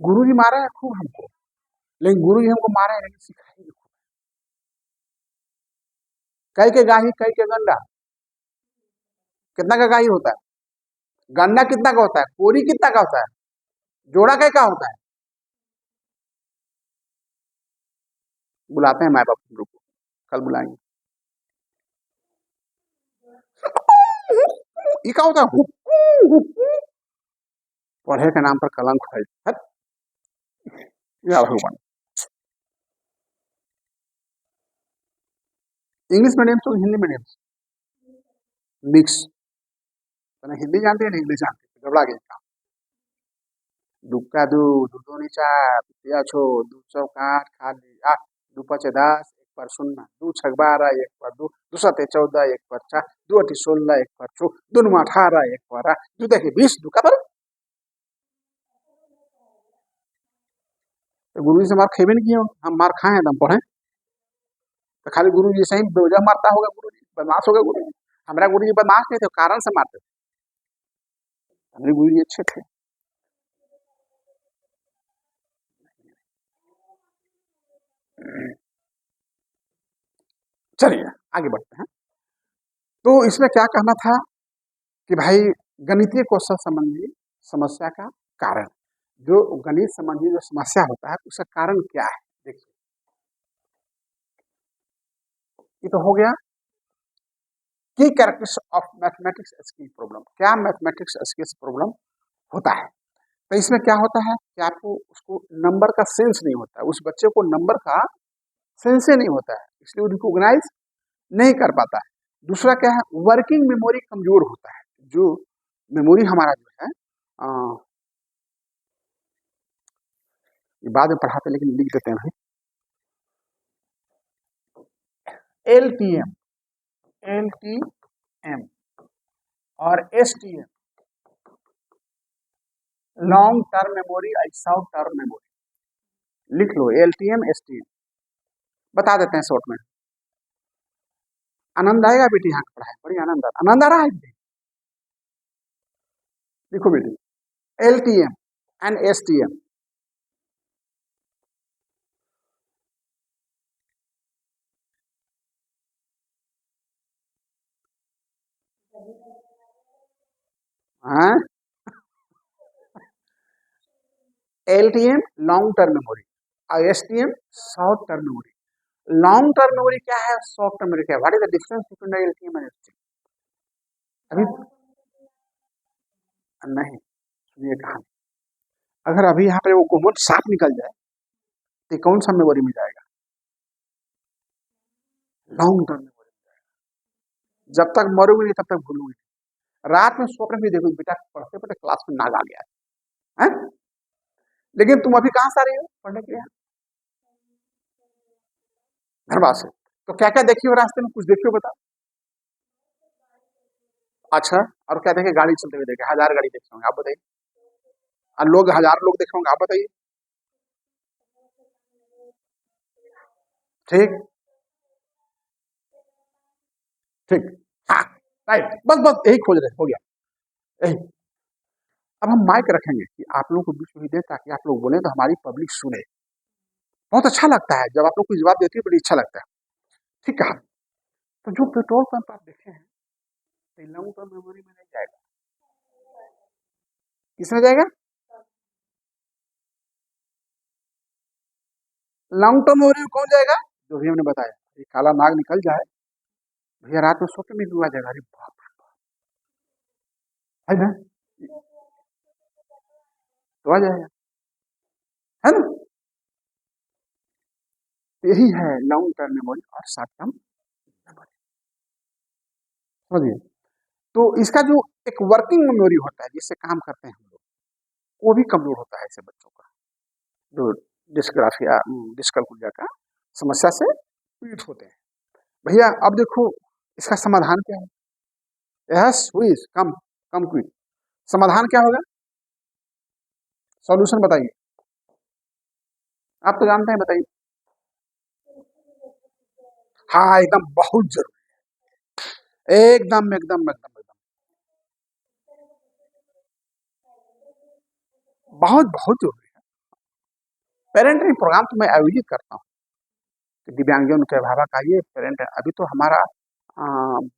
S1: गुरु जी मारे हैं खूब हमको, लेकिन गुरु जी हमको मारे हैं लेकिन सिखाए भी खूब। कई के गाही कई के गंडा। कितना का गाही होता है? गंडा कितना का होता है? कोरी कितना का होता है? जोड़ा कई का होता है? बुलाते हैं माए बाप हम लोग को, कल बुलाएंगे। ये क्या होता है? हुक्कू, हुक्कू। पढ़े के नाम पर कलंक है। हट, या भगवान। इंग्लिश मीडियम से हिंदी मीडियम से मिक्स। तो हिंदी जानते हैं ना इंग्लिश जानते हैं, घबरा गए काम। दुक्का दू, दू दूनी चार, या छो, दू चौक आठ, खाली आठ, दू पचे 10, एक पर शून्य, दू छक 12, एक पर दू, दू सते 14, एक पर 4, दू अठी 16, एक पर छो, दू नुमा 18, एक पर 8, दू देखे 20, दू का पर। तो गुरु जी से मार खेबे नहीं किए हो, हम मार खाए हैं तो हम पढ़े। तो खाली गुरु जी से ही बेवजह मारता होगा, गुरु जी बदमाश होगा गुरु जी। हमारा गुरु जी बदमाश नहीं थे, कारण से मारते थे। हमारे गुरु जी अच्छे थे। चलिए आगे बढ़ते हैं। तो इसमें क्या कहना था कि भाई गणितीय कौशल संबंधी समस्या का कारण, जो गणित संबंधी जो समस्या होता है उसका कारण क्या है? देखिए ये तो हो गया की characters of mathematics skill problem. क्या मैथमेटिक्स स्किल्स प्रॉब्लम होता है? तो इसमें क्या होता है कि आपको उसको नंबर का सेंस नहीं होता है, उस बच्चे को नंबर का सेंस ही नहीं होता है, इसलिए रिकॉग्नाइज नहीं कर पाता है। दूसरा क्या है, वर्किंग मेमोरी कमजोर होता है। जो मेमोरी हमारा जो है अ, ये बाद में पढ़ाते लेकिन लिख देते हैं भाई। एलटीएम, एलटीएम और एसटीएम, लॉन्ग टर्म मेमोरी और शॉर्ट टर्म मेमोरी। लिख लो एलटीएम एसटीएम, बता देते हैं शॉर्ट में। आनंद आएगा बेटी यहाँ की पढ़ाई, बड़ी आनंद आ रहा है बेटी। लिखो बेटी एलटीएम एंड एसटीएम। हाँ, एलटीएम लॉन्ग टर्म मेमोरी और STM short term memory. Long term memory क्या है, शॉर्ट टर्म मेमोरी क्या है, what is the difference between LTM and STM? अभी नहीं, सुनिए कहानी। अगर अभी यहाँ पे वो घुमट सांप निकल जाए तो कौन सा मेमोरी में जाएगा? Long term memory. जब तक मरोगे नहीं तब तक भूलोगे। रात में स्वप्न भी देखो बेटा पढ़ते पढ़ते क्लास में नाग आ गया है, लेकिन तुम अभी कहाँ से आ रही हो पढ़ने के लिए? धनबाद से। तो क्या क्या देखी हो रास्ते में, कुछ देखी हो बताओ। अच्छा, और क्या देखे? गाड़ी चलते हुए देखे, हजार गाड़ी देखे होंगे, आप बताइए। और लोग हजार लोग देखे होंगे, आप बताइए। ठीक ठीक, हाँ राइट, बस बस यही खोज रहे, हो गया यही। अब हम माइक रखेंगे कि आप लोगों को बीच में ही दें ताकि आप लोग बोले तो हमारी पब्लिक सुने। बहुत अच्छा लगता है जब आप लोग को जवाब देती है, बड़ी अच्छा लगता है। ठीक कहा। तो जो पेट्रोल पंप आप देखे हैं लॉन्ग टर्म मेमोरी में नहीं जाएगा, किसमें जाएगा? लॉन्ग टर्म मेमोरी में कौन जाएगा? जो भी हमने बताया, ये काला नाग निकल जाए भैया, रात में सोते में भी आ जाएगा। अरे बाप रे बाप, है ना? तो आ जाएगा, है ना? यही है लॉन्ग टर्म मेमोरी और शॉर्ट टर्म मेमोरी, समझिए। तो इसका जो एक वर्किंग मेमोरी होता है जिससे काम करते हैं हम लोग, वो भी कमजोर होता है ऐसे बच्चों का, जो डिस्ग्राफिया डिस्कल्कुलिया का समस्या से पीड़ित होते हैं। भैया अब देखो इसका समाधान क्या है? Yes please come come quick. समाधान क्या होगा? सॉल्यूशन बताइए, आप तो जानते हैं, बताइए। हाँ एकदम बहुत जरूरी, एकदम एकदम एकदम एकदम, बहुत बहुत जरूरी है। पेरेंटिंग प्रोग्राम तो मैं आयोजित करता हूँ कि दिव्यांगजन के अभिभावक आइए, पेरेंट। अभी तो हमारा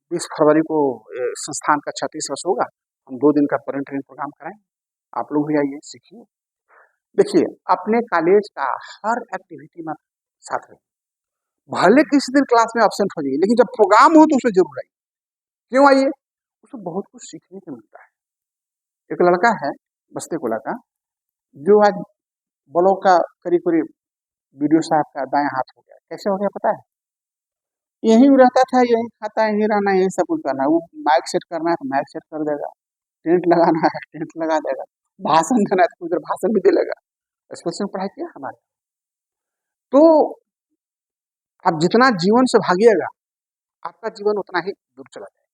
S1: 20 फरवरी को संस्थान का 36 वर्ष होगा, हम 2 दिन का पेरेंटिंग प्रोग्राम कराएंगे। आप लोग भी आइए, सीखिए। देखिए अपने कॉलेज का हर एक्टिविटी में साथ रहिए, भले किसी दिन क्लास में एब्सेंट हो जाइए, लेकिन जब प्रोग्राम हो तो उसमें जरूर आइए। क्यों आइए? उसमें बहुत कुछ सीखने को मिलता है। एक लड़का है बस्ती कोला का, जो आज ब्लॉक का करीब करीब वीडियो साहब का दायां हाथ हो गया। कैसे हो गया पता है? यहीं रहता था, यहीं खाता है, यहीं रहना, यहीं सब कुछ करना है। वो माइक सेट करना है तो माइक सेट कर देगा, टेंट लगाना है टेंट लगा देगा, भाषण देना है तो उधर भाषण भी देगा। स्पेशल पढ़ाई किया हमारे। तो आप जितना जीवन से भागिएगा आपका जीवन उतना ही दूर चला जाएगा।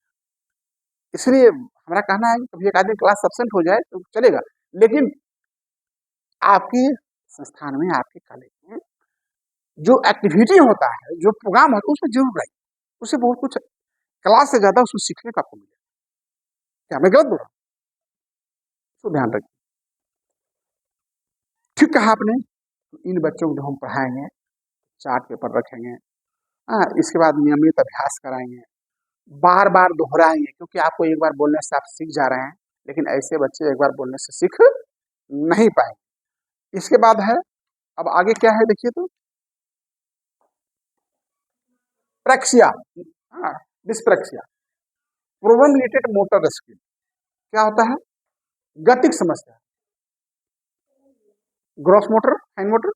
S1: इसलिए हमारा कहना है कि कभी एक आदमी क्लास एब्सेंट हो जाए तो चलेगा, लेकिन आपके संस्थान में, आपके कॉलेज में जो एक्टिविटी होता है, जो प्रोग्राम होता है, उसमें जरूर आइए। उससे बहुत कुछ क्लास से ज्यादा उसमें सीखने का आपको मिलेगा। क्या मैं गलत बोल रहा हूँ? तो ध्यान रखिए। ठीक कहा आपने। इन बच्चों को जो हम पढ़ाएंगे, चार्ट पेपर रखेंगे, हाँ, इसके बाद नियमित अभ्यास कराएंगे, बार बार दोहराएंगे, क्योंकि आपको एक बार बोलने से आप सीख जा रहे हैं, लेकिन ऐसे बच्चे एक बार बोलने से सीख नहीं पाएंगे। इसके बाद है, अब आगे क्या है देखिए तो, प्रैक्सिया, हाँ, dyspraxia, problem related motor skill. क्या होता है? गतिक समस्या, ग्रॉस मोटर, फाइन मोटर,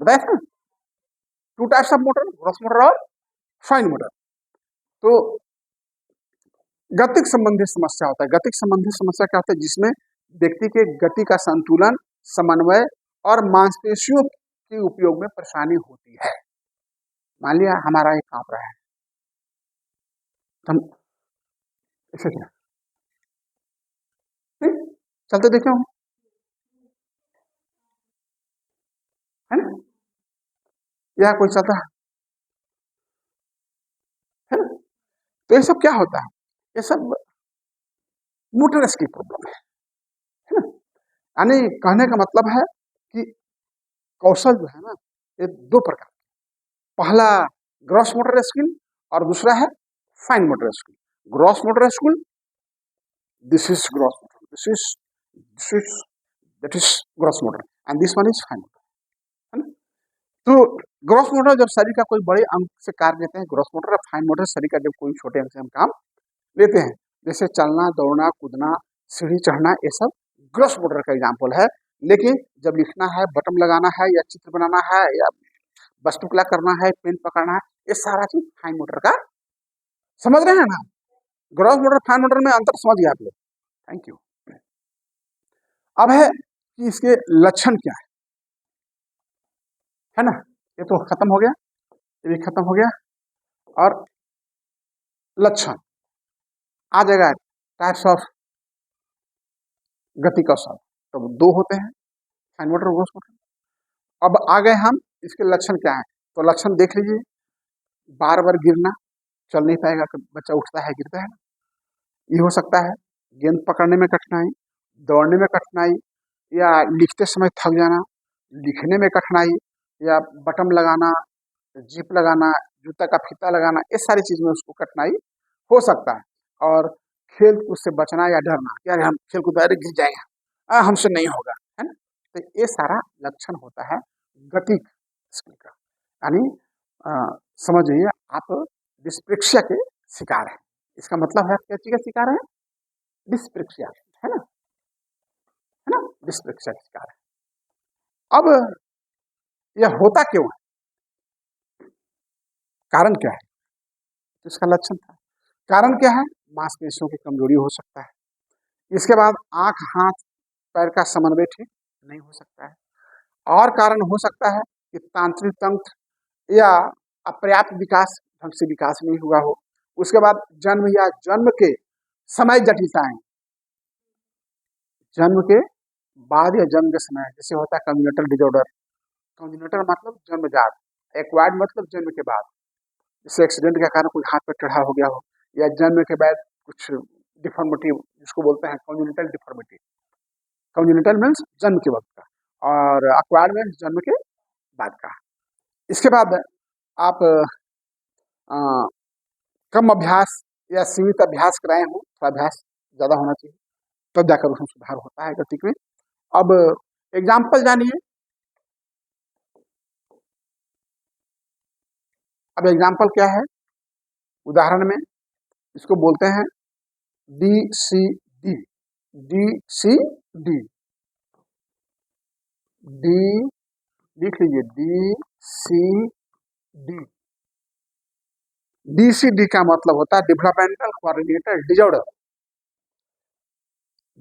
S1: बताया था। 2 types of motor, gross motor और फाइन मोटर। तो गतिक संबंधी समस्या होता है। गतिक संबंधी समस्या क्या होता है? जिसमें व्यक्ति के गति का संतुलन, समन्वय और मांसपेशियों के उपयोग में परेशानी होती है। मान लिया हमारा एक कांप रहा है, हम ऐसे क्या चलते देखे होंगे, है ना? या कोई चलता है ना? तो ये सब क्या होता है? ये सब मोटरस की प्रॉब्लम है ना? यानी कहने का मतलब है कि कौशल जो है ना, ये दो प्रकार, पहला ग्रॉस मोटर स्किल और दूसरा है fine motor skill. Gross motor skill, this is gross motor, this is that is gross motor and this one is fine motor, है ना? तो ग्रॉस मोटर जब शरीर का कोई बड़े अंग से कार्य लेते हैं ग्रॉस मोटर, और फाइन मोटर शरीर का जब कोई छोटे अंग से हम काम लेते हैं, जैसे चलना, दौड़ना, कूदना, सीढ़ी चढ़ना, ये सब ग्रॉस मोटर का एग्जाम्पल है। लेकिन जब लिखना है, बटन लगाना है, या चित्र बनाना है, या वस्तुकला करना है, पेन पकड़ना है, ये सारा चीज फाइन मोटर का, समझ रहे हैं ना? ग्रॉस मोटर फाइन मोटर में अंतर समझ गए आप लोग? Thank you. अब है कि इसके लक्षण क्या है ना? ये तो खत्म हो गया, ये भी खत्म हो गया। और लक्षण आ जाएगा, टाइप्स ऑफ गति कौशल, तो दो होते हैं, फाइन मोटर, ग्रॉस मोटर। अब आ गए हम, इसके लक्षण क्या है? तो लक्षण देख लीजिए, बार बार गिरना, चल नहीं पाएगा, बच्चा उठता है गिरता है, ये हो सकता है। गेंद पकड़ने में कठिनाई, दौड़ने में कठिनाई, या लिखते समय थक जाना, लिखने में कठिनाई, या बटन लगाना, जिप लगाना, जूता का फीता लगाना, ये सारी चीज में उसको कठिनाई हो सकता है। और खेल कूद से बचना या डरना, यार हम खेल कूद गिर जाएंगे, हमसे नहीं होगा, है ना? तो ये सारा लक्षण होता है गतिक स्किल का। यानी समझिए आप डिस्प्रेक्सिया के शिकार हैं, इसका मतलब है आप क्या चीज का शिकार है? डिस्प्रेक्सिया, है ना? है ना? डिस्प्रेक्सिया का शिकार है। अब यह होता क्यों है? कारण क्या है? तो इसका लक्षण था। कारण क्या है? मांसपेशियों की कमजोरी हो सकता है। इसके बाद आंख, हाथ, पैर का समन्वय ठीक नहीं हो सकता है। और कारण हो सकता है कि तांत्रिक तंत्र या अपर्याप्त विकास, ढंग से विकास नहीं हुआ हो। उसके बाद जन्म या जन्म के समय जटिलताएं, जन्म के बाद या जन्म के समय, जैसे होता है कंजेनिटल डिसऑर्डर। कंजेनिटल मतलब जन्मजात, एक्वायर्ड मतलब जन्म के बाद, जैसे एक्सीडेंट के कारण कोई हाथ पर टेढ़ा हो गया हो, या जन्म के बाद कुछ डिफॉर्मिटी, जिसको बोलते हैं कंजेनिटल डिफॉर्मिटी। कंजेनिटल मीन्स जन्म के वक्त का, और एक्वायर्ड मीन्स जन्म के बाद का। इसके बाद आप कम अभ्यास या सीमित अभ्यास कराए हो, थोड़ा अभ्यास ज्यादा होना चाहिए, तब जाकर उसमें सुधार होता है गति में। अब एग्जाम्पल जानिए। अब एग्जाम्पल क्या है? उदाहरण में इसको बोलते हैं D C D, D C D, D, लिख लीजिए डी सी डी। डीसीडी का मतलब होता है developmental coordinator disorder,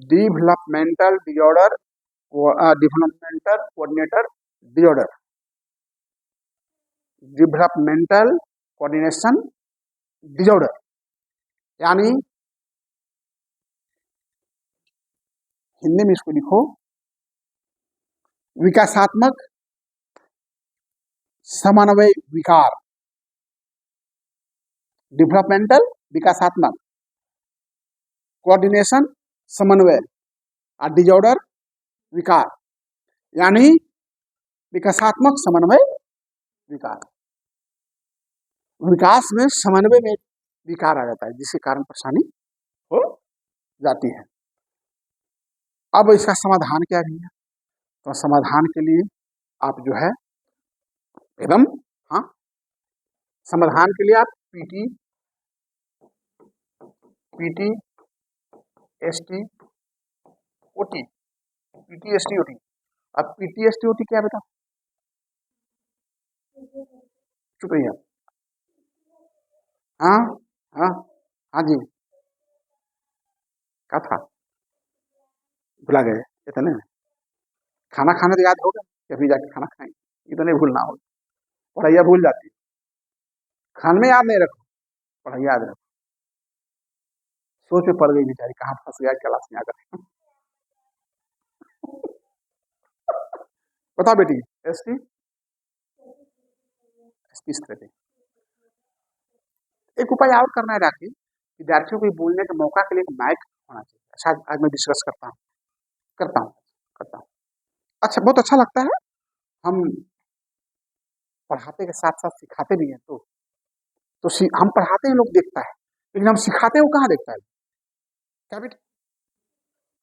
S1: developmental disorder, developmental coordinator disorder, developmental coordination disorder. यानी हिंदी में इसको लिखो विकासात्मक समन्वय विकार। डेवलपमेंटल विकासात्मक, कोऑर्डिनेशन समन्वय, और डिसऑर्डर विकार, यानी विकासात्मक समन्वय विकार। विकास में समन्वय में विकार आ जाता है, जिसके कारण परेशानी हो जाती है। अब इसका समाधान क्या है? तो समाधान के लिए आप जो है एकदम, हाँ, समाधान के लिए आप PT, PT S T OT, PT S T OT. अब पीटी एस टी ओटी क्या बताओ? चुप रहिए। हाँ हाँ हाँ जी, क्या था? भुला गए इतने में? खाना खाने तो याद होगा कि अभी जाके खाना खाएंगे, इतने भूलना होगा। पढ़ाइया भूल जाती है, खान में याद नहीं रखो, पढ़ाई याद रखो। सोच में पड़ गई बेचारी, कहाँ फंस गया क्लास में आकर। बता बेटी, एसटी एसटी स्थिति। एक उपाय और करना है राखी, विद्यार्थियों को बोलने के मौका के लिए एक माइक होना चाहिए। अच्छा, आज मैं डिस्कस करता हूँ, करता हूँ, करता हूँ। अच्छा, बहुत अच्छा लगता है। हम पढ़ाते के साथ साथ सिखाते भी हैं, तो हम पढ़ाते हैं लोग देखता है, लेकिन हम सिखाते हैं वो कहाँ देखता है? क्या बेटा?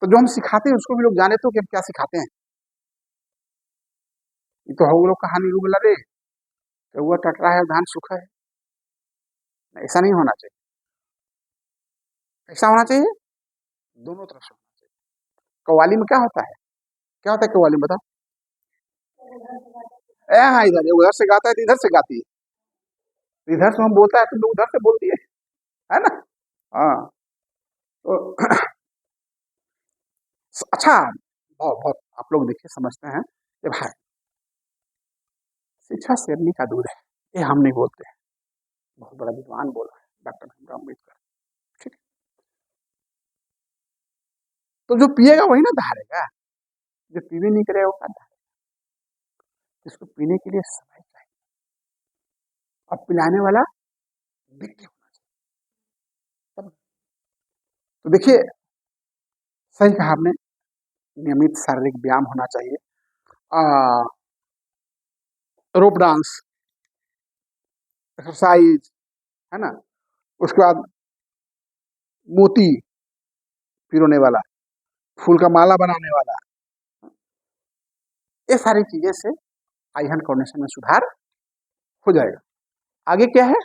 S1: तो जो हम सिखाते हैं उसको भी लोग जाने तो कि हम क्या सिखाते हैं। ये तो हम लोग कहानी रूब लगे तो वो टटरा है धान सूखा है, ऐसा नहीं होना चाहिए। ऐसा होना चाहिए, दोनों तरफ से होना चाहिए। कव्वाली में क्या होता है, क्या होता है कव्वाली में बताओ? ए हाँ, इधर ये उधर से गाता है तो इधर से गाती है, इधर से हम बोलता है तो लोग उधर से बोलती है ना? हाँ। तो अच्छा, बहुत बहुत आप लोग देखिए समझते हैं कि भाई शिक्षा शेरनी का दूध है, ये हम नहीं बोलते हैं, बहुत बड़ा विद्वान बोला है डॉक्टर भीमराव अम्बेडकर। ठीक है, तो जो पिएगा वही ना धारेगा, जो पीवे नहीं करेगा वो क्या धारेगा? जिसको पीने के लिए समय चाहिए और पिलाने वाला व्यक्ति होना चाहिए तब। तो देखिए, सही कहा आपने, नियमित शारीरिक व्यायाम होना चाहिए, रोप डांस, एक्सरसाइज, है ना? उसके बाद मोती पिरोने वाला, फूल का माला बनाने वाला, ये सारी चीजें से आई हैंड कोऑर्डिनेशन में सुधार हो जाएगा। आगे क्या है?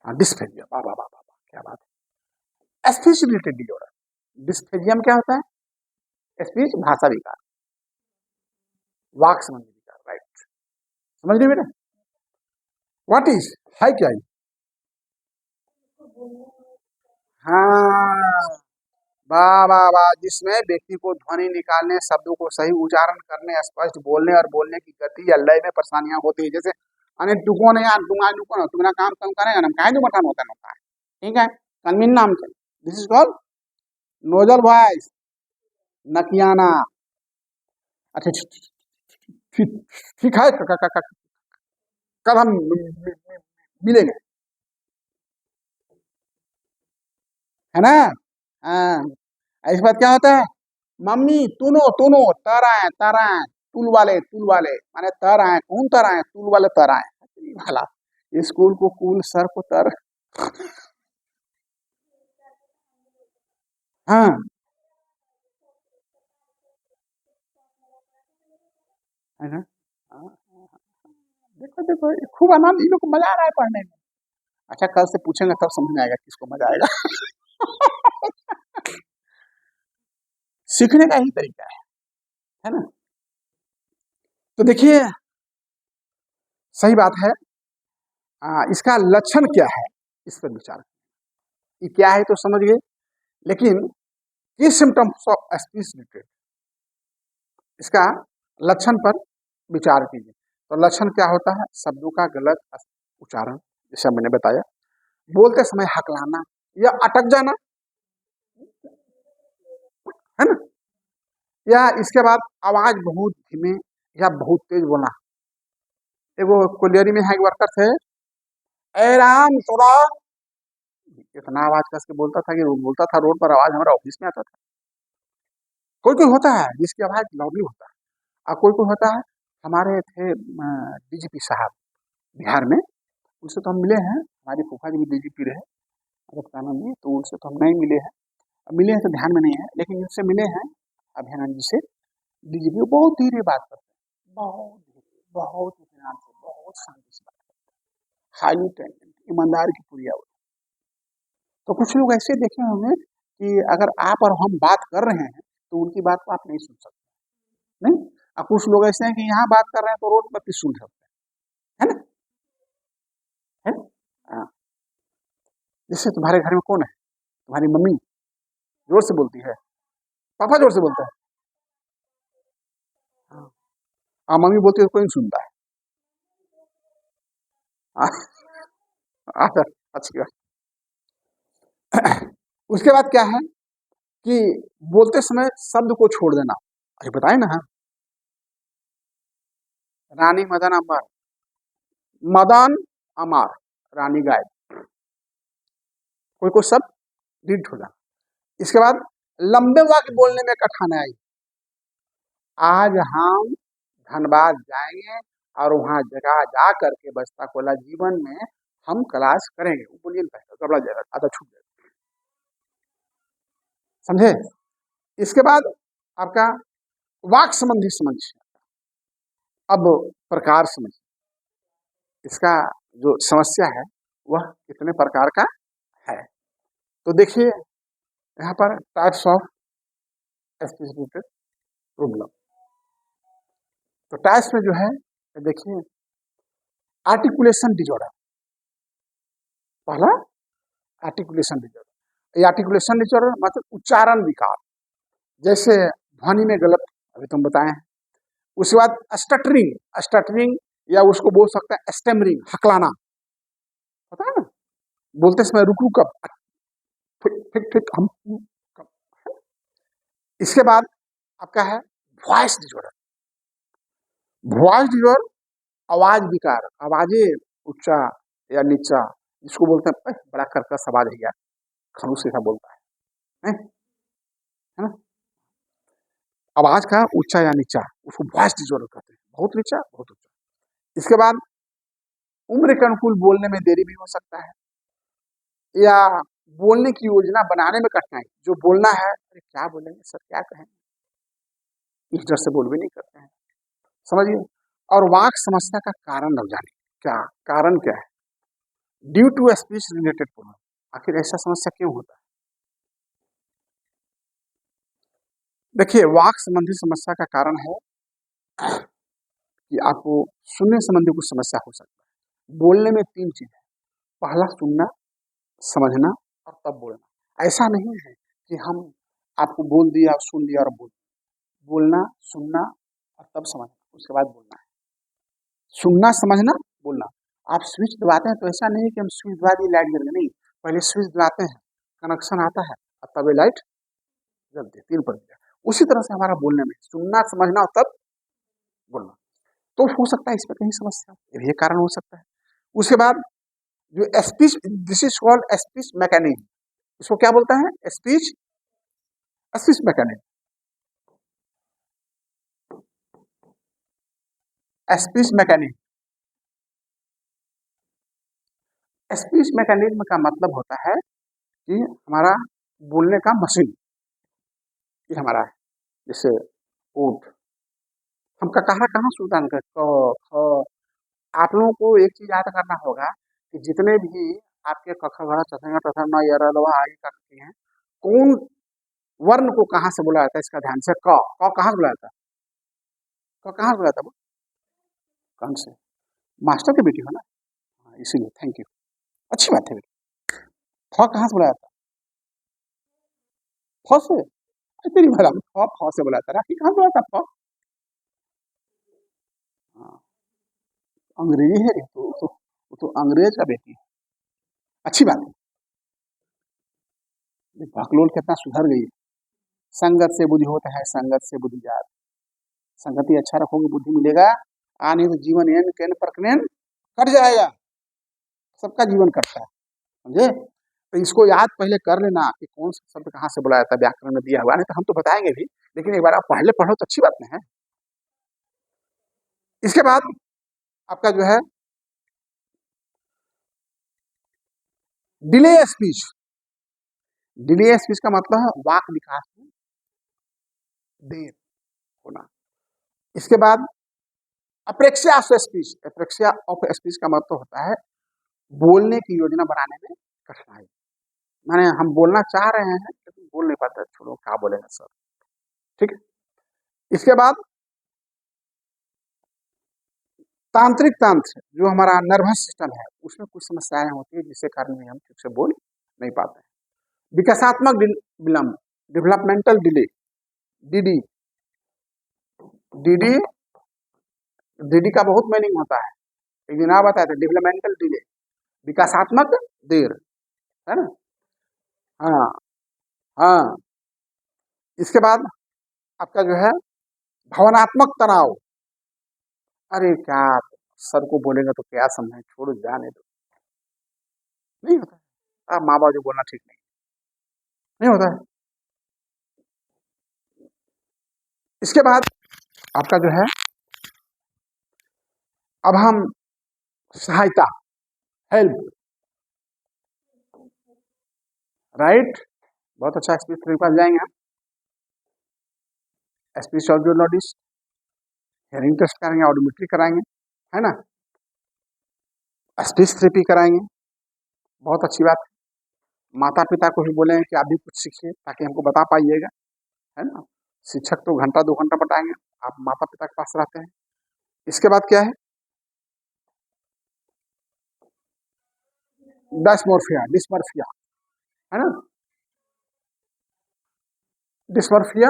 S1: डिस्फेजिया, वाह वाह वाह वाह, क्या बात है। स्पीच रिलेटेड डिसऑर्डर, डिस्फेजियम क्या होता है? स्पीच भाषा विकार, वाक संबंधी विकार, राइट? समझ रहे बेटा? व्हाट इज, है क्या ये? हाँ, वाह वाह वाह, जिसमें व्यक्ति को ध्वनि निकालने, शब्दों को सही उच्चारण करने, स्पष्ट बोलने और बोलने की गति या लय में परेशानियां होती है। जैसे अने टुको नहीं यार, तुम आज टुको ना, तुम्हारा काम कम करेगा ना, काहे जो बटन होता है, ठीक है? कन्वीन नाम से, this is called nasal voice, नकियाना। अच्छा, ठीक, ठीक है, कल हम मिलेंगे, है ना? हाँ, इस बात क्या होता है? मम्मी तुनो तुनो, तर आए, तुल वाले माने तर आए, कौन तर आए? तुल वाले तर आए भला। स्कूल को कूल, सर को तर। हाँ, है ना? हाँ, देखो देखो, ये खूब आनंद, इन लोग को मजा आ रहा है पढ़ने में। अच्छा, कल से पूछेंगे तब समझ में आएगा किसको मजा आएगा। सीखने का ही तरीका है ना? तो देखिए, सही बात है। इसका लक्षण क्या है, इस पर विचार, ये क्या है तो समझ गए, लेकिन किस सिम्टम्स ऑफ स्पीच डिटेक्ट, इसका लक्षण पर विचार कीजिए। तो लक्षण क्या होता है? शब्दों का गलत उच्चारण, जैसे मैंने बताया, बोलते समय हकलाना या अटक जाना, है ना? या इसके बाद आवाज बहुत धीमे या बहुत तेज बोलना। एगो कोलियरी में है, एक वर्कर थे, ए राम सुनो, इतना आवाज कस के बोलता था कि वो बोलता था रोड पर, आवाज हमारा ऑफिस में आता था। कोई कोई होता है जिसकी आवाज लाउडली होता है, और कोई कोई होता है। हमारे थे डीजीपी साहब बिहार में, उनसे तो हम मिले हैं, हमारी फूफा जी भी डीजीपी रहे राजस्थान में, तो उनसे तो हम नहीं मिले हैं। अब मिले हैं तो ध्यान में नहीं है, लेकिन उनसे मिले हैं अभियानंद जी से। डीजीपी बहुत धीरे बात करते हैं, बहुत धीरे, बहुत इत्मीनान से, बहुत शांति से बात करते हैं, हाईली टेंडेंट, ईमानदार की पूरी आवाज। तो कुछ लोग ऐसे देखे होंगे कि अगर आप और हम बात कर रहे हैं तो उनकी बात को आप नहीं सुन सकते, नहीं? और कुछ लोग ऐसे हैं कि यहाँ बात कर रहे हैं तो रोड पर भी सुन सकते हैं, है ना? है ना? हाँ। जैसे तुम्हारे घर में कौन है? तुम्हारी मम्मी जोर से बोलती है, पापा जोर से बोलता है, हाँ मम्मी बोलती है तो कोई नहीं सुनता है। हाँ, अच्छा, अच्छी बात। उसके बाद क्या है कि बोलते समय शब्द को छोड़ देना। अरे बताए ना, रानी मदन अमर, मदन अमर, रानी गायब, कोई कोई शब्द डिलीट हो जाना। इसके बाद लंबे वाक्य बोलने में कठिनाई। आज हम धनबाद जाएंगे और वहां जगह जा करके बस्ता कोला जीवन में हम क्लास करेंगे, वो बोलिए पहले गड़बड़ा जाएगा, आधा छूट जाएगा, समझे। इसके बाद आपका वाक संबंधी समस्या। अब प्रकार समझ, इसका जो समस्या है वह कितने प्रकार का है। तो देखिए यहाँ पर टाइप्स ऑफ स्पीच प्रॉब्लम। तो टाइप्स में जो है देखिए, आर्टिकुलेशन डिजॉर्डर, पहला आर्टिकुलेशन डिजॉर्डर। ये आर्टिकुलेशन डिजॉर्डर मतलब उच्चारण विकार, जैसे ध्वनि में गलत, अभी तुम बताएं। उसके बाद स्टटरिंग, स्टटरिंग या उसको बोल सकते हैं स्टेमरिंग, हकलाना, पता है ना, बोलते समय रुक रुक कब, ठीक ठीक ठीक हम कब। इसके बाद आपका है वॉइस डिजॉर्डर। वॉइस डिजॉर्डर आवाज विकार, आवाजें ऊंचा या नीचा, जिसको बोलते हैं बड़ा कर्कश आवाज है यार, खरूस ऐसा बोलता है ना, आवाज का ऊंचा या नीचा, उसको वॉइस डिजॉर्डर कहते हैं, बहुत नीचा बहुत ऊंचा। इसके बाद उम्र के अनुकूल बोलने में देरी भी हो सकता है, या बोलने की योजना बनाने में कठिनाई। जो बोलना है, अरे क्या बोलेंगे सर, क्या कहेंगे, इस डर से बोल भी नहीं करते हैं, समझिए। और वाक समस्या का कारण न जाने, क्या कारण क्या है, due to speech related problem, आखिर ऐसा समस्या क्यों होता है। देखिए वाक संबंधी समस्या का कारण है कि आपको सुनने संबंधी कुछ समस्या हो सकता है। बोलने में तीन चीज है, पहला सुनना, समझना और तब बोलना। ऐसा नहीं है कि हम आपको बोल दिया, सुन लिया और बोलना, सुनना और तब समझना, उसके बाद बोलना है। सुनना, समझना, बोलना। आप स्विच दबाते हैं तो ऐसा नहीं है कि हम स्विच दबा दिए लाइट जल गई, नहीं, पहले स्विच दबाते हैं, कनेक्शन आता है और तब ये लाइट जलती है, 3%। उसी तरह से हमारा बोलने में सुनना, समझना और तब बोलना। तो हो सकता है इसमें कहीं समस्या, ये कारण हो सकता है। उसके बाद जो speech, this is called speech mechanism, इसको क्या बोलता है, speech speech mechanism. Speech mechanism, speech mechanism का मतलब होता है कि हमारा बोलने का मशीन, ये हमारा है। जैसे ऊट, हम ककारा कहाँ से उदाहरण कर, क ख। आप लोगों को एक चीज याद करना होगा कि जितने भी आपके क ख ग च छ ट थ न य र ल व आगे करते हैं, कौन वर्ण को कहाँ से बुलाया जाता है, इसका ध्यान से, क कहाँ से बुलाया जाता है, क कहाँ से बुलाया था वो, कौन से, मास्टर की बेटी हो ना, हाँ, इसीलिए थैंक यू, अच्छी बात है बेटी। फ कहाँ से बुलाया था, फ से, अरे तेरी भला फ से बुलाया था, राखी कहाँ से बुलाया था, फ, हाँ, अंग्रेजी है रे, तो अंग्रेज का बेटी है, अच्छी बात है। बकलोल कितना सुधर गई है। संगत से बुद्धि होता है, संगत से बुद्धि जात, संगति अच्छा रखोगे बुद्धि मिलेगा, आ नहीं तो जीवन एन केन परकनेन कट जाएगा, सबका जीवन कटता है, समझे। तो इसको याद पहले कर लेना कि कौन सा शब्द कहाँ से बुलाया था, व्याकरण में दिया हुआ, नहीं तो हम तो बताएंगे भी, लेकिन एक बार आप पहले पढ़ो तो अच्छी बात नहीं है। इसके बाद आपका जो है डिले स्पीच, डिले स्पीच का मतलब है वाक विकास में देर होना। इसके बाद apraxia of speech, apraxia of speech का मतलब होता है बोलने की योजना बनाने में कठिनाई, माने हम बोलना चाह रहे हैं लेकिन बोल नहीं पाते, छोड़ो क्या बोलेंगे सर, ठीक है। इसके बाद तांत्रिक तंत्र, जो हमारा नर्वस सिस्टम है, उसमें कुछ समस्याएं होती है जिसके कारण भी हम ठीक से बोल नहीं पाते हैं। विकासात्मक विलंब, developmental delay, DD. DD DD का बहुत मीनिंग होता है, एक दिन आप बताए थे, डेवलपमेंटल डिले, विकासात्मक देर, है ना। हाँ हाँ। इसके बाद आपका जो है भावनात्मक तनाव। अरे क्या सर को बोलेगा तो क्या समझे, छोड़ो जाने दो, नहीं होता है। माँ बाप जो बोलना ठीक नहीं होता है। इसके बाद आपका जो है, अब हम सहायता, हेल्प, राइट। बहुत अच्छा, स्पीच थेरेपी के पास जाएंगे हम, स्पीच ऑडियोलॉजिस्ट, हियरिंग टेस्ट कराएंगे, ऑडियोमेट्री कराएंगे, है ना, स्पीच थेरेपी कराएंगे, बहुत अच्छी बात है। माता पिता को भी बोलेंगे कि आप भी कुछ सीखिए ताकि हमको बता पाइएगा, है ना। शिक्षक तो घंटा 2 घंटा बताएंगे, आप माता पिता के पास रहते हैं। इसके बाद क्या है, डिस्मोर्फिया, डिस्मोर्फिया, है ना। डिस्मोर्फिया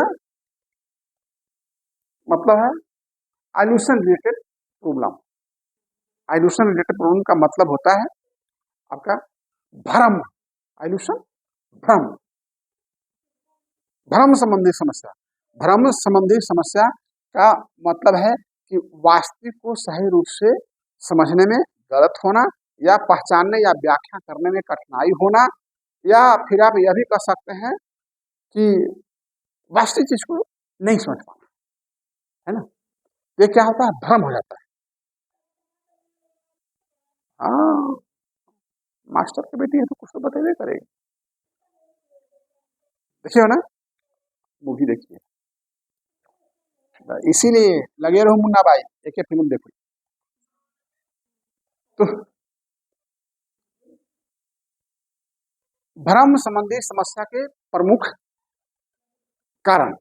S1: मतलब है आइल्यूशन रिलेटेड प्रॉब्लम। आइल्यूशन रिलेटेड प्रॉब्लम का मतलब होता है आपका भ्रम, आइल्यूशन, भ्रम, भ्रम संबंधी समस्या। भ्रम संबंधी समस्या का मतलब है कि वास्तविक को सही रूप से समझने में गलत होना, या पहचानने या व्याख्या करने में कठिनाई होना, या फिर आप यह भी कह सकते हैं कि वास्तविक चीज को नहीं समझ पाना, है ना। ये क्या होता है, भ्रम हो जाता है। हाँ, मास्टर की बेटी है तो कुछ तो बतेबे करेगी, देखिए ना, मूवी देखिए, इसीलिए लगे रहो मुन्ना भाई, एक एक फिल्म देखो। तो भ्रम संबंधी समस्या के प्रमुख कारण,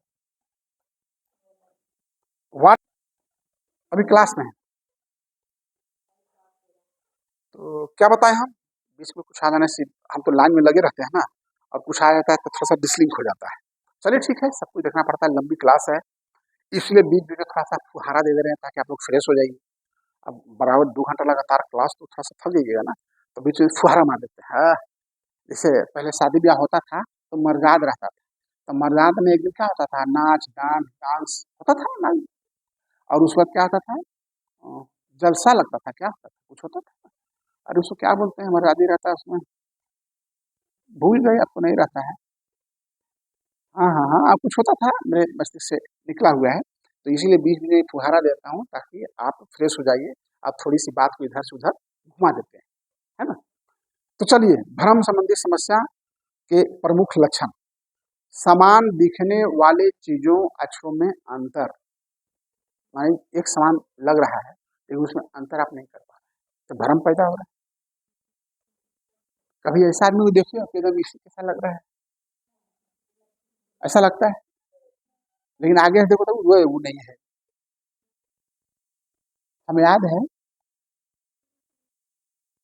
S1: व्हाट, अभी क्लास में है तो क्या बताएं हम, बीच में कुछ आ जाने से, हम तो लाइन में लगे रहते हैं ना, और कुछ आ जाता है तो थोड़ा सा डिसलिंक हो जाता है। चलिए ठीक है, सब कुछ देखना पड़ता है, लंबी क्लास है, इसलिए बीच बीच में थोड़ा सा फुहारा दे दे रहे हैं ताकि आप लोग फ्रेश हो जाइए। अब बराबर 2 घंटा लगातार क्लास तो थोड़ा सा थक जाइएगा ना, तो बीच में फुहारा मार देते हैं। हाँ, जैसे पहले शादी ब्याह होता था तो मर्याद रहता था, तो मर्याद में एक दिन क्या होता था, नाच गान डांस होता था ना, और उस वक्त क्या होता था, अ, जलसा लगता था, क्या होता था, कुछ होता था, अरे उसको क्या बोलते हैं, मर्यादी रहता है उसमें, भूल गए, अब तो नहीं रहता है। हाँ हाँ हाँ, अब कुछ होता था, मेरे मस्तिष्क से निकला हुआ है, तो इसीलिए बीच बीच में फुहारा देता हूँ ताकि आप फ्रेश हो जाइए। आप थोड़ी सी बात को इधर से उधर घुमा देते हैं, है ना। तो चलिए, भ्रम संबंधी समस्या के प्रमुख लक्षण, समान दिखने वाले चीजों अक्षरों में अंतर, मानी एक समान लग रहा है लेकिन उसमें अंतर आप नहीं कर पा रहे, तो भ्रम पैदा हो रहा है। कभी ऐसा आदमी को देखिए आपको एकदम इसी कैसा लग रहा है, ऐसा लगता है, लेकिन आगे से देखो तो वो नहीं है। हमें याद है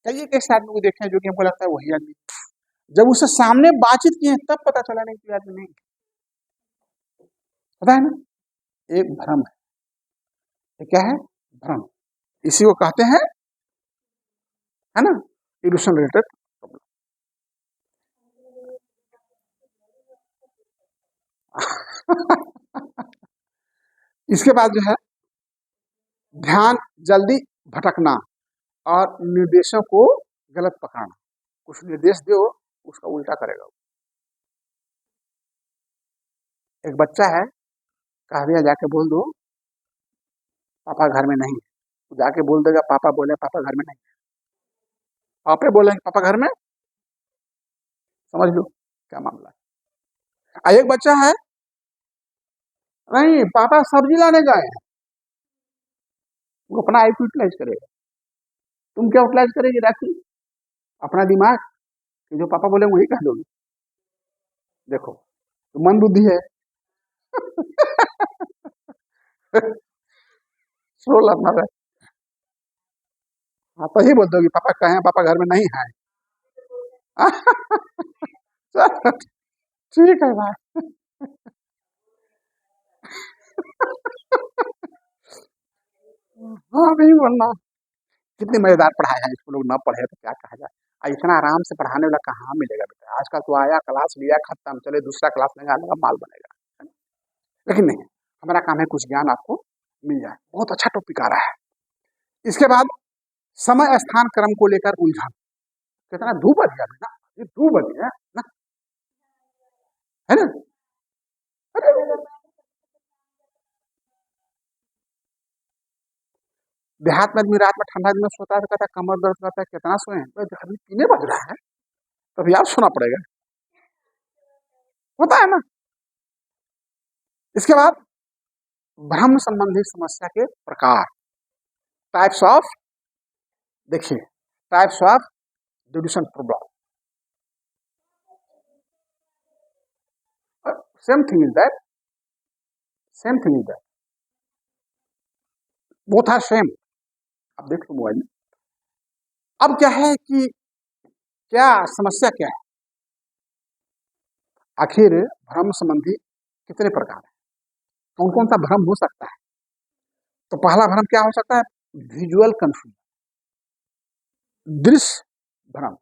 S1: कई एक ऐसे आदमी को देखे हैं जो कि हमको लगता है वही आदमी, जब उससे सामने बातचीत की है तब पता चला नहीं कि आदमी नहीं, पता है ना, एक भ्रम है, ये क्या है, भ्रम, इसी को कहते हैं, है ना, इल्यूशन रिलेटेड प्रॉब्लम। इसके बाद जो है ध्यान जल्दी भटकना और निर्देशों को गलत पकड़ना, कुछ निर्देश दो उसका उल्टा करेगा। एक बच्चा है, कह दिया जाके बोल दो पापा घर में नहीं है, तो जाके बोल देगा पापा बोले पापा घर में नहीं है, पापे बोले पापा घर में, समझ लो क्या मामला है। एक बच्चा है, नहीं पापा सब्जी लाने गए हैं, वो अपना आईक्यू यूटिलाइज करेगा, तुम क्या यूटिलाइज करेगी राखी, अपना दिमाग, कि जो पापा बोले वही कह दोगे, देखो तो मन बुद्धि है। 16 है, हाँ तो ही बोल दोगे पापा कहे हैं, पापा घर में नहीं है। ठीक है भाई। हाँ नहीं बोलना। कितनी मजेदार पढ़ाई है, इसको लोग ना पढ़े तो क्या कहा जाए। इतना आराम से पढ़ाने वाला कहाँ मिलेगा बेटा, आजकल तो आया क्लास लिया खत्म, चले दूसरा क्लास लगा लगा माल बनेगा। लेकिन नहीं, हमारा काम है कुछ ज्ञान आपको मिल जाए। बहुत अच्छा टॉपिक आ रहा है। इसके बाद समय स्थान क्रम को लेकर उलझन। कितना 2 बज गया बेटा, ये 2 बज गया ना, है ना। अरे देहात में आदमी रात में ठंडा दिन में सोता है तो कहता है कमर दर्द करता है, कितना सोए हैं? अभी 3 बज रहा है, तब यार सोना पड़ेगा, होता है ना। इसके बाद भ्रम संबंधी समस्या के प्रकार, टाइप्स ऑफ, देखिए types of delusion problem. Same thing is that, same thing is that, both are same. आप देख लो मोबाइल में। अब क्या है कि क्या समस्या क्या है, आखिर भ्रम संबंधी कितने प्रकार है, कौन कौन सा भ्रम हो सकता है। तो पहला भ्रम क्या हो सकता है, विजुअल कंफ्यूजन, दृश्य भ्रम।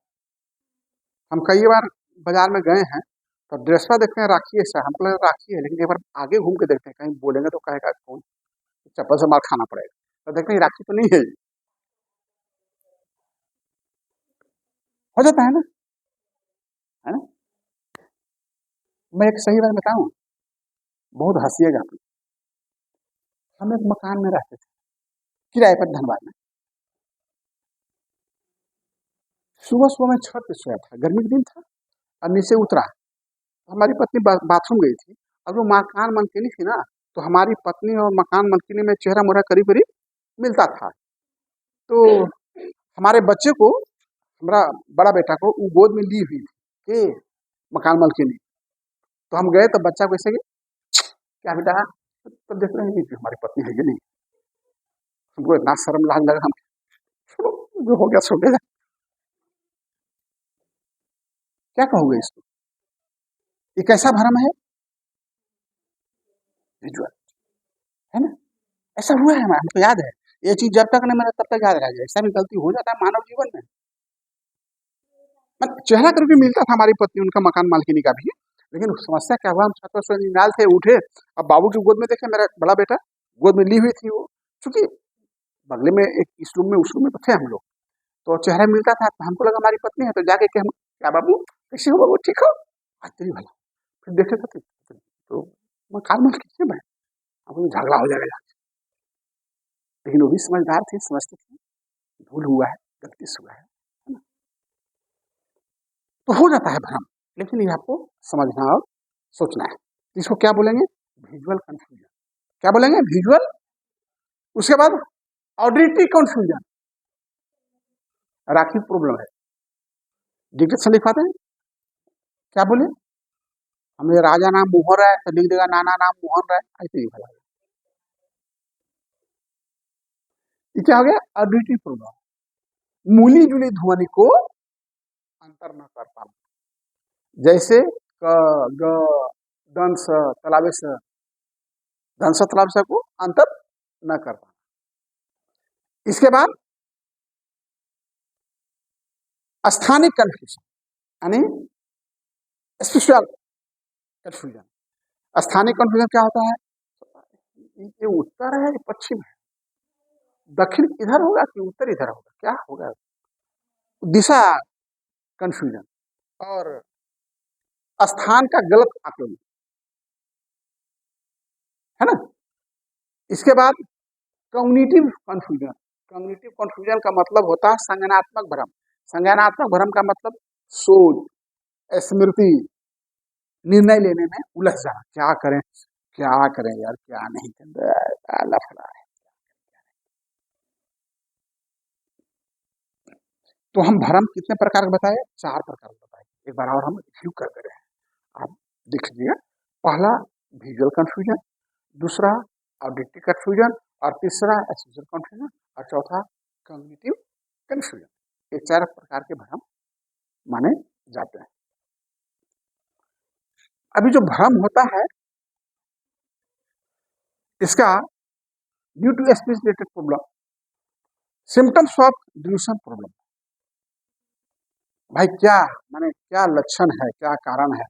S1: हम कई बार बाजार में गए हैं तो ड्रेस पर देखते हैं राखी ऐसा, हमको लगा राखी है, लेकिन एक बार आगे घूम के देखते हैं, कहीं बोलेंगे तो कहेगा कौन, चप्पल से मार खाना पड़ेगा, तो देखते हैं राखी तो नहीं है। हो जाता है ना, है ना। मैं एक सही बात बताऊं, बहुत हंसीएगा आप। हम एक मकान में रहते थे, किराए पर धनबाद में। सुबह सुबह मैं छत पे सोया था, गर्मी का दिन था, और नीचे उतरा, हमारी पत्नी बाथरूम गई थी। अब वो मकान मालकिनी थी ना, तो हमारी पत्नी और मकान मालकिनी में चेहरा मोहरा करीब करीब मिलता था। तो हमारे बच्चे को, हमारा बड़ा बेटा को वो गोद में ली हुई थी कि मकान मालकिनी। तो हम गए तो बच्चा को ऐसे कि, क्या बेटा, तब देख रहे हैं कि हमारी पत्नी है कि नहीं। हमको इतना शर्म लाज लगा, हम छोड़ो, जो हो गया सो गया। क्या कहोगे इसको, ये कैसा भ्रम है, विजुअल, है ना। ऐसा हुआ है हमारा, हमको याद है। ये चीज जब तक नहीं मेरा तब तक याद रह जाए, ऐसा भी गलती हो जाता है मानव जीवन में। चेहरा करके मिलता था हमारी पत्नी उनका मकान मालकिनी का भी। लेकिन समस्या क्या हुआ, हम छत पर से नींदाल से उठे, अब बाबू की गोद में देखे मेरा बड़ा बेटा, गोद में ली हुई थी वो, चूंकि बगले में एक इस रूम में उस रूम में तो थे हम लोग, तो चेहरा मिलता था, तो हमको लगा हमारी पत्नी है, तो जाके के हम, क्या बाबू कैसे हो बाबू, ठीक हो, आज तेरी भला। फिर देखे तो मकान मालकिन से मैं, अब झगड़ा हो जाएगा। लेकिन वो भी समझदार थे, समझते थे भूल हुआ है, गलती से हुआ है ना? तो हो जाता है भ्रम, लेकिन ये आपको समझना और सोचना है। इसको क्या बोलेंगे, विजुअल कंफ्यूजन। क्या बोलेंगे, विजुअल। उसके बाद ऑडिटरी कंफ्यूजन, राखी प्रॉब्लम है, डिक्टेशन लिखवाते हैं, क्या बोले, हमें राजा नाम मोहन राय तो लिख देगा नाना नाम मोहन राय, ऐसे ही भला। ये क्या हो गया, ऑडिटरी प्रॉब्लम। मूली जुली ध्वनि को अंतर न कर पाना, जैसे क ग दंस तलावे से, धन से तलाव से को अंतर न कर पाना। इसके बाद स्थानिक कंफ्यूजन, यानी स्पेशल कंफ्यूजन। स्थानिक कंफ्यूजन क्या होता है, ये उत्तर है ये पश्चिम है, दक्षिण इधर होगा कि उत्तर इधर होगा, क्या होगा, दिशा कंफ्यूजन। और स्थान का गलत आकलन, है ना। इसके बाद कॉग्निटिव कंफ्यूजन। कॉग्निटिव कंफ्यूजन का मतलब होता है संज्ञानात्मक भ्रम। संज्ञानात्मक भ्रम का मतलब सोच, स्मृति, निर्णय लेने में उलझ जाना, क्या करें यार, क्या नहीं करें, लफड़ा है। तो हम भ्रम कितने प्रकार के बताए, 4 प्रकार के बताए। एक बार और हम रिव्यू कर दे रहे हैं, आप देख लीजिए। पहला विजुअल कंफ्यूजन, दूसरा ऑडिटिव कंफ्यूजन, और तीसरा एक्सप्रेशन कंफ्यूजन, और चौथा कॉग्निटिव कंफ्यूजन। ये 4 प्रकार के भ्रम माने जाते हैं। अभी जो भ्रम होता है इसका due to speech related problem, symptoms of delusion problem. भाई क्या माने क्या लक्षण है, क्या कारण है?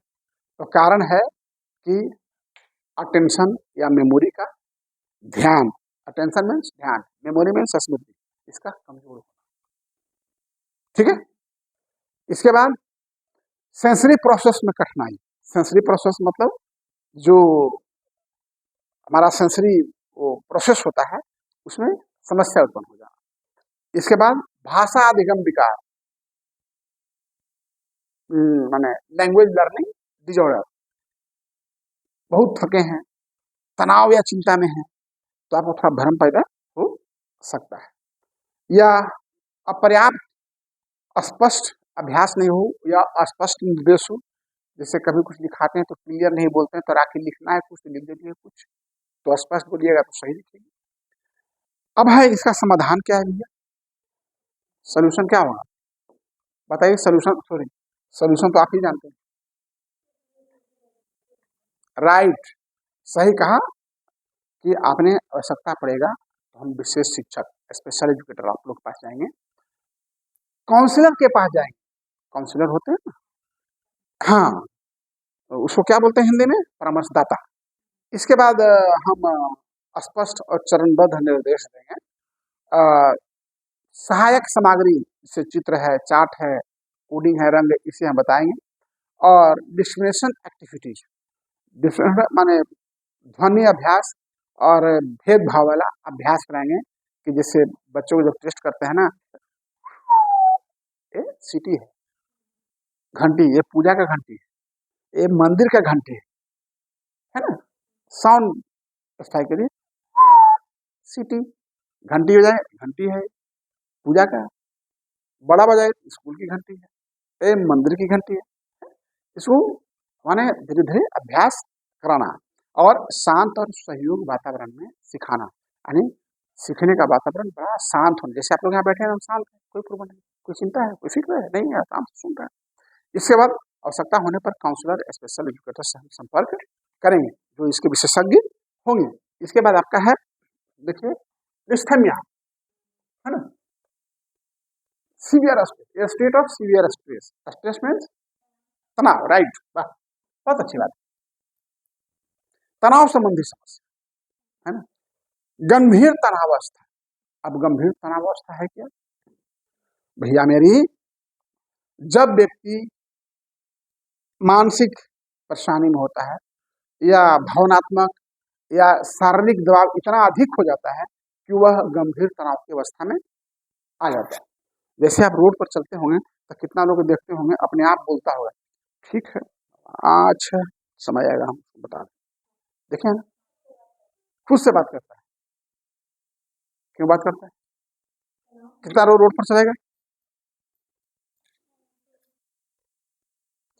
S1: तो कारण है कि अटेंशन या मेमोरी का ध्यान, अटेंशन मीन्स ध्यान, मेमोरी मीन्स स्मृति, इसका कमजोर होना। ठीक है। इसके बाद सेंसरी प्रोसेस में कठिनाई। सेंसरी प्रोसेस मतलब जो हमारा सेंसरी वो प्रोसेस होता है उसमें समस्या उत्पन्न हो जाना। इसके बाद भाषा अधिगम विकार, माने लैंग्वेज लर्निंग डिजॉर्डर, बहुत थके हैं, तनाव या चिंता में है, तो आपको थोड़ा भ्रम पैदा हो सकता है। या अपर्याप्त अस्पष्ट अभ्यास नहीं हो या अस्पष्ट निर्देश हो, जैसे कभी कुछ लिखाते हैं तो क्लियर नहीं बोलते हैं, तो राखी लिखना है कुछ तो लिख देती है कुछ, तो स्पष्ट बोलिएगा तो सही लिखेगी। अब है इसका समाधान क्या है भैया? सोल्यूशन क्या होगा बताइए? सोल्यूशन, सॉरी, सोल्यूशन तो आप ही जानते हैं। राइट, सही कहा कि आपने आवश्यकता पड़ेगा तो हम विशेष शिक्षक, स्पेशल एजुकेटर आप लोग के पास जाएंगे, काउंसलर के पास जाएंगे। काउंसलर होते हैं ना, हाँ, तो उसको क्या बोलते हैं हिंदी में? परामर्शदाता। इसके बाद हम स्पष्ट और चरणबद्ध निर्देश देंगे। सहायक सामग्री जैसे चित्र है, चार्ट है, कोडिंग है, रंग, इसे हम बताएंगे। और डिस्क्रिमिनेशन एक्टिविटीज, डिफरेंट माने ध्वनि अभ्यास और भेदभाव वाला अभ्यास कराएंगे कि जैसे बच्चों को जब टेस्ट करते हैं ना, ये सीटी है, घंटी, ये पूजा का घंटी है, ये मंदिर का घंटी है ना, साउंड स्थाई के लिए सीटी, घंटी हो जाए, घंटी है पूजा का, बड़ा बजाए स्कूल की घंटी है, ये मंदिर की घंटी है। इसको माने धीरे धीरे अभ्यास कराना और शांत और सहयोग वातावरण में सिखाना, यानी सीखने का वातावरण बड़ा शांत होना। जैसे आप लोग यहाँ बैठे हैं, हम शांत हैं, कोई प्रॉब्लम नहीं, कोई चिंता है, कोई फिक्र है नहीं है, शांत सुन रहे हैं। इसके बाद आवश्यकता होने पर काउंसलर, स्पेशल एजुकेटर से हम संपर्क करेंगे जो इसके विशेषज्ञ होंगे। इसके बाद आपका है देखिए डिस्थेमिया, है ना, severe stress, state of severe stress, stress means तनाव, राइट, वाह बहुत अच्छी बात। तनाव संबंधी समस्या, है ना, गंभीर तनावस्था। अब गंभीर तनावस्था है क्या भैया मेरी? जब व्यक्ति मानसिक परेशानी में होता है या भावनात्मक या शारीरिक दबाव इतना अधिक हो जाता है कि वह गंभीर तनाव की अवस्था में आ जाता है। जैसे आप रोड पर चलते होंगे तो कितना लोग देखते होंगे अपने आप बोलता होगा, ठीक है अच्छा समय आएगा हम बता दें, देखिए ना, खुद से बात करता है। क्यों बात करता है? कितना रोड पर चलेगा?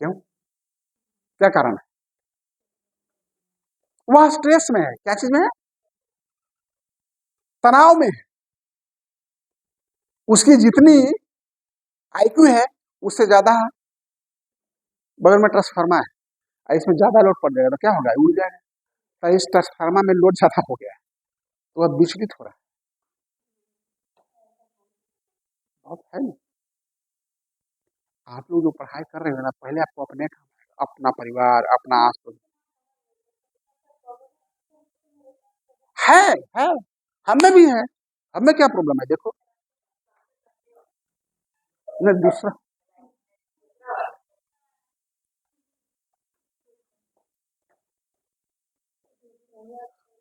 S1: क्यों? क्या कारण है? वह स्ट्रेस में है। क्या चीज में है? तनाव में है। उसकी जितनी आईक्यू है उससे ज्यादा बगल में ट्रांसफार्मर है, इसमें ज्यादा लोड पड़ जाएगा तो क्या होगा? उड़ जाएगा। तो इस ट्रांसफार्मर में लोड ज्यादा हो गया है तो वह विचलित हो रहा है। बहुत है ना, आप लोग जो पढ़ाई कर रहे हो ना, पहले आपको अपने अपना परिवार, अपना आस पड़ोस है, हमें भी है, हमें क्या प्रॉब्लम है? देखो न दूसरा,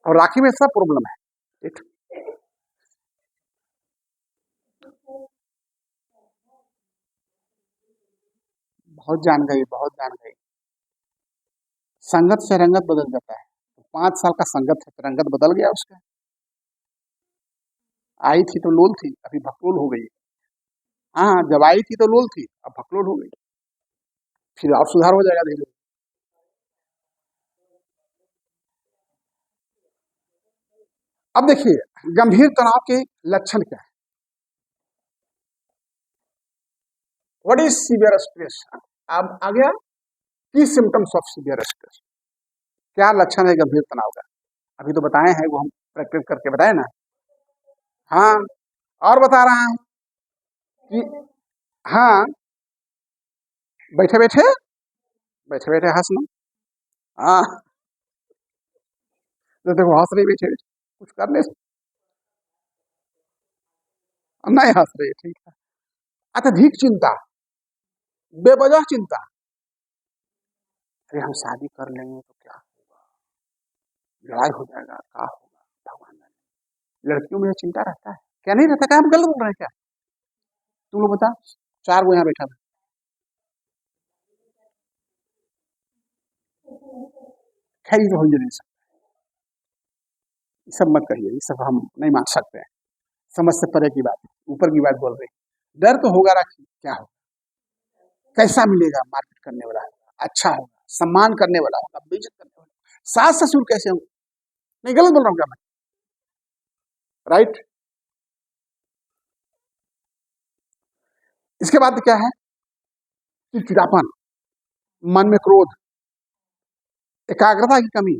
S1: और राखी में सब प्रॉब्लम है। एक बहुत जान गई, बहुत जान गई। संगत से रंगत बदल जाता है। 5 साल का संगत है तो रंगत बदल गया उसका। आई थी तो लोल थी, अभी भकलोल हो गई। हाँ, जब आई थी तो लोल थी, अब भकलोल हो गई, फिर और सुधार हो जाएगा धीरे। अब देखिए गंभीर तनाव के लक्षण क्या है? What is severe stress? अब आ गया की सिम्टम्स ऑफ सीवियर स्ट्रेस, क्या लक्षण है गंभीर तनाव का? अभी तो बताए हैं, वो हम प्रैक्टिस करके बताए ना। हाँ, और बता रहा हूं कि हाँ, बैठे बैठे बैठे बैठे हंसना। हाँ, तो देखो हंस रही बैठे बैठे, कुछ करने से नहीं हंस रही, ठीक है। अत्यधिक चिंता, बेवजह चिंता, अरे हम शादी कर लेंगे तो क्या होगा, लड़ाई हो जाएगा, क्या होगा, भगवान जाने। लड़कियों में ये चिंता रहता है क्या? नहीं रहता क्या? हम गलत बोल रहे हैं क्या? तुम लोग बता, 4 गो यहाँ बैठा था। खैर ये तो हो ही नहीं सकता, ये सब मत कहिए, ये सब हम नहीं मान सकते हैं। समझ से परे की बात है, ऊपर की बात बोल रहे हैं। डर तो होगा, रखिए क्या होगा, कैसा मिलेगा, मार्केट करने वाला होगा, अच्छा होगा, सम्मान करने वाला होगा, बेइज्जत करने वाला होगा, सास ससुर कैसे होंगे? नहीं गलत बोल रहा हूँ क्या मैं? राइट। इसके बाद क्या है? चिड़चिड़ापन, मन में क्रोध, एकाग्रता की कमी।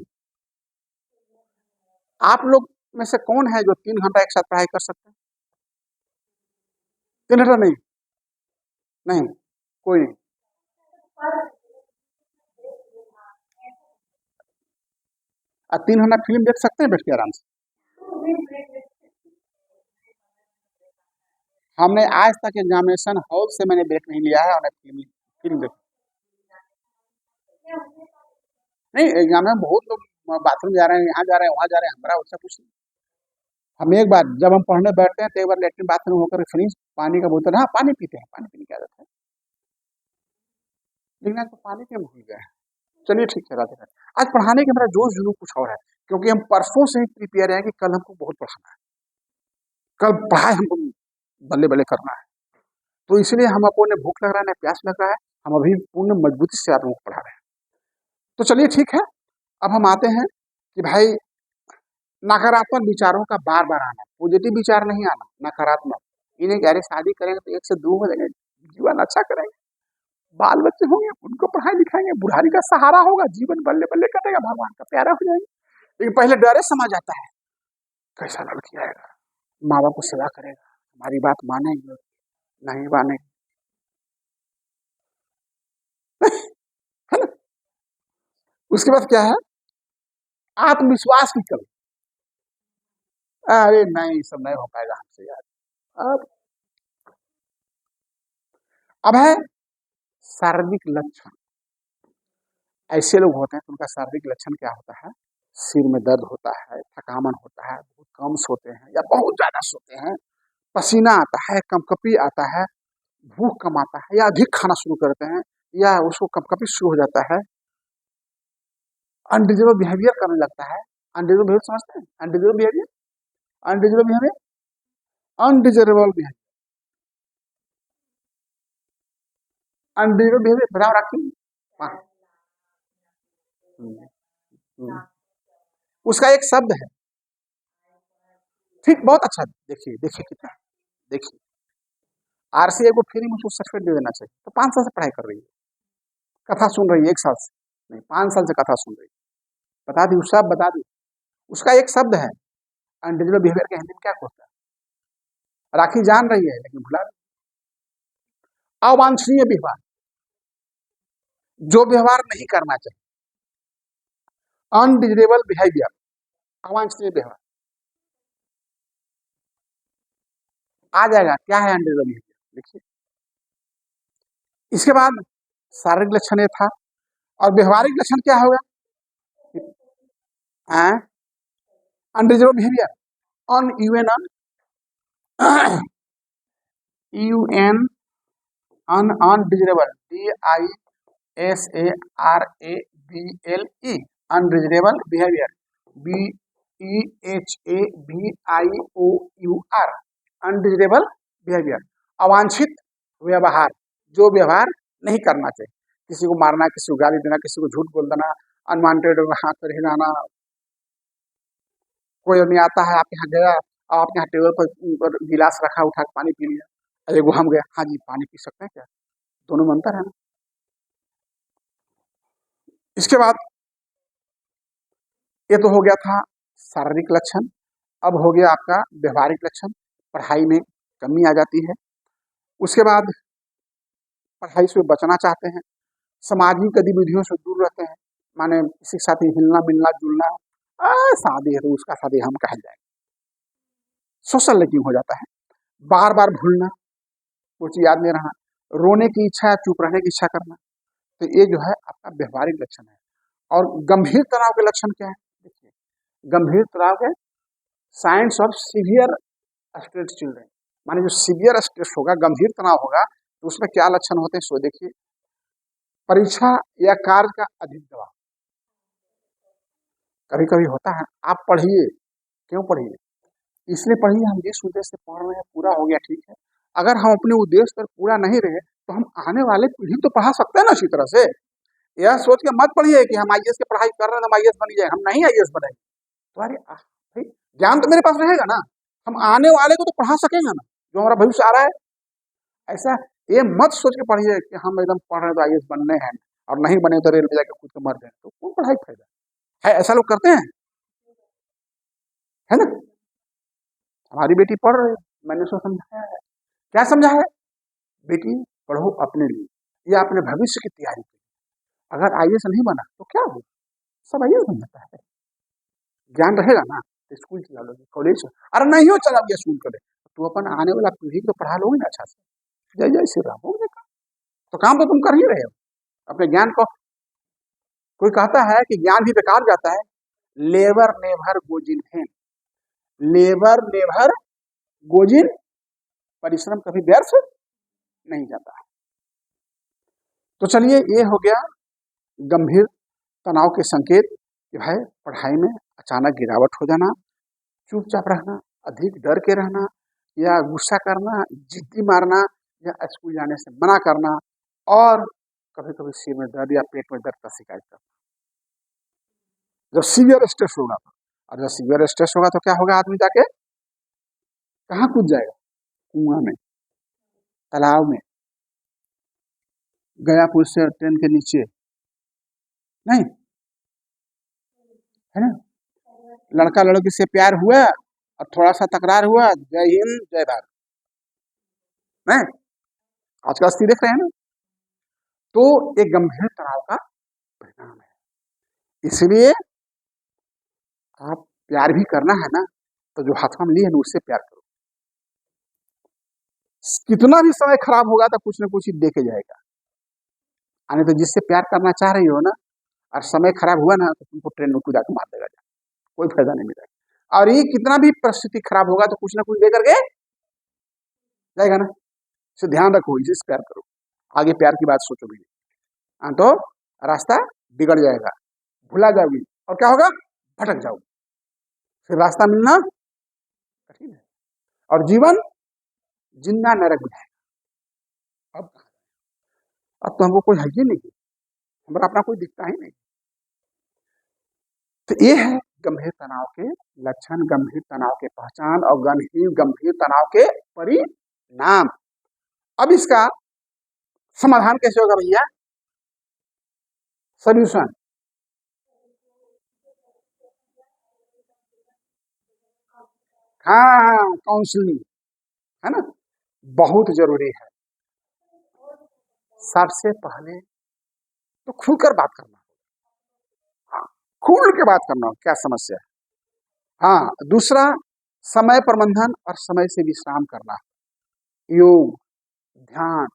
S1: आप लोग में से कौन है जो 3 घंटा एक साथ पढ़ाई कर सकते हैं? 3 घंटा नहीं, नहीं, कोई नहीं। अब 3 घंटा फिल्म देख सकते हैं बैठ के आराम से? हमने आज तक एग्जामिनेशन हॉल से मैंने ब्रेक नहीं लिया है, और फिल्म फिल्म देख नहीं। एग्जाम में बहुत लोग बाथरूम जा रहे हैं, यहाँ जा रहे हैं, वहां जा रहे हैं, हमारा उससे कुछ नहीं। हम एक बार जब हम पढ़ने बैठते हैं तो एक बार लेटरिन बाथरूम होकर फिनिश, पानी का बोतल, हाँ पानी पीते हैं, पानी पीने की आदत है, लेकिन आज तो पानी के भूल गए हैं। चलिए ठीक है, राधे राधे। आज पढ़ाने के हमारा जोश जुनून कुछ और है, क्योंकि हम परसों से ही प्रिपेयर है कि कल हमको बहुत पढ़ाना है, कल पढ़ाई हमको बल्ले बल्ले करना है। तो इसलिए हम आपको ने भूख लग रहा है, ना प्यास लग रहा है, हम अभी पूर्ण मजबूती से आप लोगों को पढ़ा रहे हैं। तो चलिए ठीक है, अब हम आते हैं कि भाई नकारात्मक विचारों का बार बार आना, पॉजिटिव विचार नहीं आना, नकारात्मक। इन्हें कह रहे शादी करेंगे तो 1 से 2 हो जाएंगे, जीवन अच्छा करेंगे, बाल बच्चे होंगे, उनको पढ़ाई लिखाएंगे, बुढ़ारी का सहारा होगा, जीवन बल्ले बल्ले कटेगा, भगवान का प्यारा हो जाएंगे। लेकिन पहले डरे समा जाता है, कैसा लड़की आएगा, माँ बाप को सेवा करेगा, हमारी बात मानेंगे, नहीं मानेंगे, है ना? उसके बाद क्या है? आत्मविश्वास की कमी, अरे नहीं सब नहीं हो पाएगा हमसे यार। अब है शारीरिक लक्षण। ऐसे लोग होते हैं तो उनका शारीरिक लक्षण क्या होता है? सिर में दर्द होता है, थकान होता है, बहुत कम सोते हैं या बहुत ज्यादा सोते हैं, पसीना आता है, कंपकपी आता है, भूख कम आता है, या अधिक खाना शुरू करते हैं, या उसको कंपकपी शुरू हो जाता है, अनडिजेबल बिहेवियर करने लगता है। अनडिजेबल बिहेवियर समझते हैं? अनडिजेबल बिहेवियर, अनडिजेबल बिहेवियर, अनडिजेबल बिहेवियर, अनडिजेबल बिहेवियर बनाओ रखिए। हाँ, हम्म, हम्म। उसका एक शब्द है, ठीक, बहुत अच्छा, देखिए देखिए कितना, देखिए आरसीआई को फ्री में उसको सर्टिफिकेट दे देना चाहिए। तो 5 साल से पढ़ाई कर रही है, कथा सुन रही है, 1 साल से नहीं, 5 साल से कथा सुन रही है, बता दी सब बता दी। उसका एक शब्द है, अनडिजिटल बिहेवियर के हिंदी में क्या होता है? राखी जान रही है लेकिन भुला रही। अवांछनीय व्यवहार, जो व्यवहार नहीं करना चाहिए, अनडिजिटेबल बिहेवियर, अवांछनीय व्यवहार आ जाएगा। क्या है अनडिजिटेबल बिहेवियर? देखिए, इसके बाद शारीरिक लक्षण ये था, और व्यवहारिक लक्षण क्या होगा? अनडिजिटेबल बिहेवियर, अनयूएन, यूएन, undesirable, DISARABLE, undesirable behaviour, BEHAVIOUR, undesirable behaviour, अवांछित व्यवहार, जो व्यवहार नहीं करना चाहिए, किसी को मारना, किसी को गाली देना, किसी को झूठ बोल देना, अनवांटेड हाथ पर हिलाना, कोई नहीं आता है आपके यहाँ गया, और आपके यहाँ टेबल पर गिलास रखा, उठा के पानी पी लिया, अरे वो हम गए, हाँ जी पानी पी सकते हैं क्या? दोनों में अंतर है ना। इसके बाद ये तो हो गया था शारीरिक लक्षण। अब हो गया आपका व्यवहारिक लक्षण, पढ़ाई में कमी आ जाती है। उसके बाद पढ़ाई से बचना चाहते हैं, सामाजिक गतिविधियों से दूर रहते हैं, माने किसी के साथ हिलना मिलना जुलना, शादी है तो उसका शादी हम कह जाएंगे, सोशल लेकिन हो जाता है। बार बार भूलना, कुछ याद नहीं रहना, रोने की इच्छा, चुप रहने की इच्छा करना, तो ये जो है आपका व्यवहारिक लक्षण है। और गंभीर तनाव के लक्षण क्या है? देखिए, गंभीर तनाव के science of severe stress children, माने जो सीवियर स्ट्रेस होगा, गंभीर तनाव होगा, तो उसमें क्या लक्षण होते हैं सो देखिए। परीक्षा या कार्य का अधिक दबाव, कभी कभी होता है। आप पढ़िए, क्यों पढ़िए? इसलिए पढ़िए हम जिस उद्देश्य से पढ़ रहे हैं पूरा हो गया, ठीक है। अगर हम अपने उद्देश्य पर पूरा नहीं रहे तो हम आने वाले पीढ़ी तो पढ़ा सकते हैं ना अच्छी तरह से। यह सोच के मत पढ़िए कि हम आईएएस की पढ़ाई कर रहे हैं, हम आईएएस बन जाए, हम नहीं आईएएस बनेंगे। तुम्हारे भाई ज्ञान तो मेरे पास रहेगा ना, हम आने वाले को तो पढ़ा सकेंगे ना, जो हमारा भविष्य आ रहा है। ऐसा ये मत सोच के पढ़िए कि हम एकदम पढ़ रहे हैं तो आईएएस बनने हैं, और नहीं बने तो रेल में जाकर खुद को मर जाए, तो कौन पढ़ाई फायदा है? ऐसा लोग करते हैं, है ना। हमारी बेटी पढ़ रही है, मैंने उसको समझाया है। क्या समझा है? बेटी पढ़ो अपने लिए या अपने भविष्य की तैयारी के लिए। अगर आईएएस नहीं बना तो क्या हो, सब आईएएस बन जाता है। ज्ञान रहेगा ना तो स्कूल चला लोगे, कॉलेज, अरे नहीं हो चला गया स्कूल करे तो अपन आने वाला पीढ़ी को पढ़ा लोगे ना अच्छा से। जय जय श्री राम, हो गया काम। तो काम तो तुम कर ही रहे हो अपने ज्ञान को। कोई कहता है कि ज्ञान भी बेकार जाता है, labour never goes in when, labour never goes in, परिश्रम कभी व्यर्थ नहीं जाता। तो चलिए, ये हो गया गंभीर तनाव के संकेत कि भाई पढ़ाई में अचानक गिरावट हो जाना, चुपचाप रहना, अधिक डर के रहना, या गुस्सा करना, जिद्दी मारना, या स्कूल जाने से मना करना, और कभी कभी सिर में दर्द या पेट में दर्द का शिकायत करना, जब सीवियर स्ट्रेस होगा। और जब सीवियर स्ट्रेस होगा तो क्या होगा, आदमी जाके कहाँ कूद जाएगा? कुआं में, तालाब में, गया पुल से ट्रेन के नीचे, नहीं है ना। लड़का लड़की से प्यार हुआ और थोड़ा सा तकरार हुआ, जय हिंद जय भारत, नहीं आजकल स्थिति देख रहे हैं ना। तो एक गंभीर तनाव का परिणाम है। इसलिए आप प्यार भी करना है ना, तो जो हाथों में लिए है ना उससे प्यार करो। कितना भी समय खराब होगा तो कुछ ना कुछ ही दे के जाएगा। आने तो जिससे प्यार करना चाह रही हो ना, और समय खराब हुआ ना तो तुमको ट्रेन में कूदा के मार देगा, कोई फायदा नहीं मिलेगा। और ये कितना भी परिस्थिति खराब होगा तो कुछ ना कुछ दे करके जाएगा ना। इसे ध्यान रखो, इसे प्यार करो, आगे प्यार की बात सोचो भी, तो रास्ता बिगड़ जाएगा, भुला जाओगी, और क्या होगा, भटक जाओगी, फिर रास्ता मिलना कठिन है, और जीवन जिंदा नरक में है। अब अब तो हमको कोई है ही नहीं, हमारा अपना कोई दिखता ही नहीं। तो ये है गंभीर तनाव के लक्षण, गंभीर तनाव के पहचान, और गंभीर तनाव के परिणाम। अब इसका समाधान कैसे होगा भैया? सोल्यूशन, हाँ, काउंसलिंग है ना, बहुत जरूरी है। सबसे पहले तो खुलकर बात करना, हाँ, खुल के बात करना, क्या समस्या है। हाँ, दूसरा समय प्रबंधन और समय से विश्राम करना, योग, ध्यान,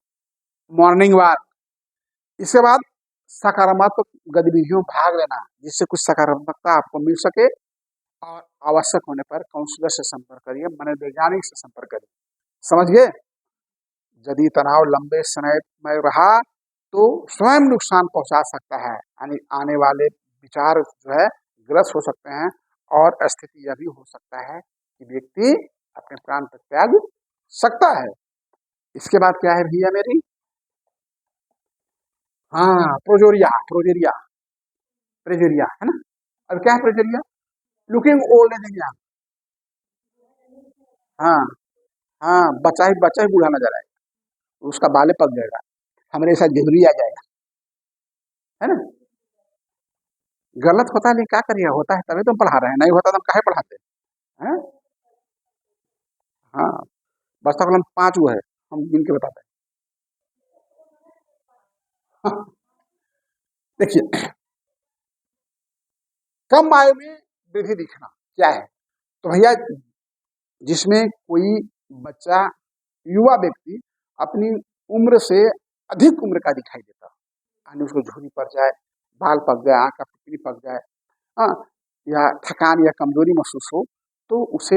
S1: मॉर्निंग वॉक। इसके बाद सकारात्मक गतिविधियों में भाग लेना, जिससे कुछ सकारात्मकता आपको मिल सके, और आवश्यक होने पर काउंसलर से संपर्क करिए, मनोवैज्ञानिक से संपर्क करिए। समझ गए? यदि तनाव लंबे समय में रहा तो स्वयं नुकसान पहुंचा सकता है, यानी आने वाले विचार जो है ग्रस्त हो सकते हैं, और स्थिति यह भी हो सकता है कि व्यक्ति अपने प्राण तक त्याग सकता है। इसके बाद क्या है भैया मेरी? हाँ, प्रोजोरिया, प्रोजेरिया, प्रेजेरिया है ना। अब क्या है progeria? Looking old age young. हाँ, हाँ, बच्चा ही बूढ़ा नजर आएगा, उसका बाले पक जाएगा, हमारे साथ जरूरी आ जाएगा, है ना। गलत होता है लेकिन क्या करिए, होता है तभी तो हम पढ़ा रहे हैं, नहीं होता तो हम काहे पढ़ाते हैं? हाँ, बस तक हम 5 हुए हैं, हम गिन के बताते हैं। देखिए, कम आयु में वृद्धि दिखना क्या है? तो भैया, जिसमें कोई बच्चा, युवा व्यक्ति अपनी उम्र से अधिक उम्र का दिखाई देता हो, यानी उसको झुर्री पड़ जाए, बाल पक जाए, आँख का पिपरी पक जाए, हाँ, या थकान या कमजोरी महसूस हो, तो उसे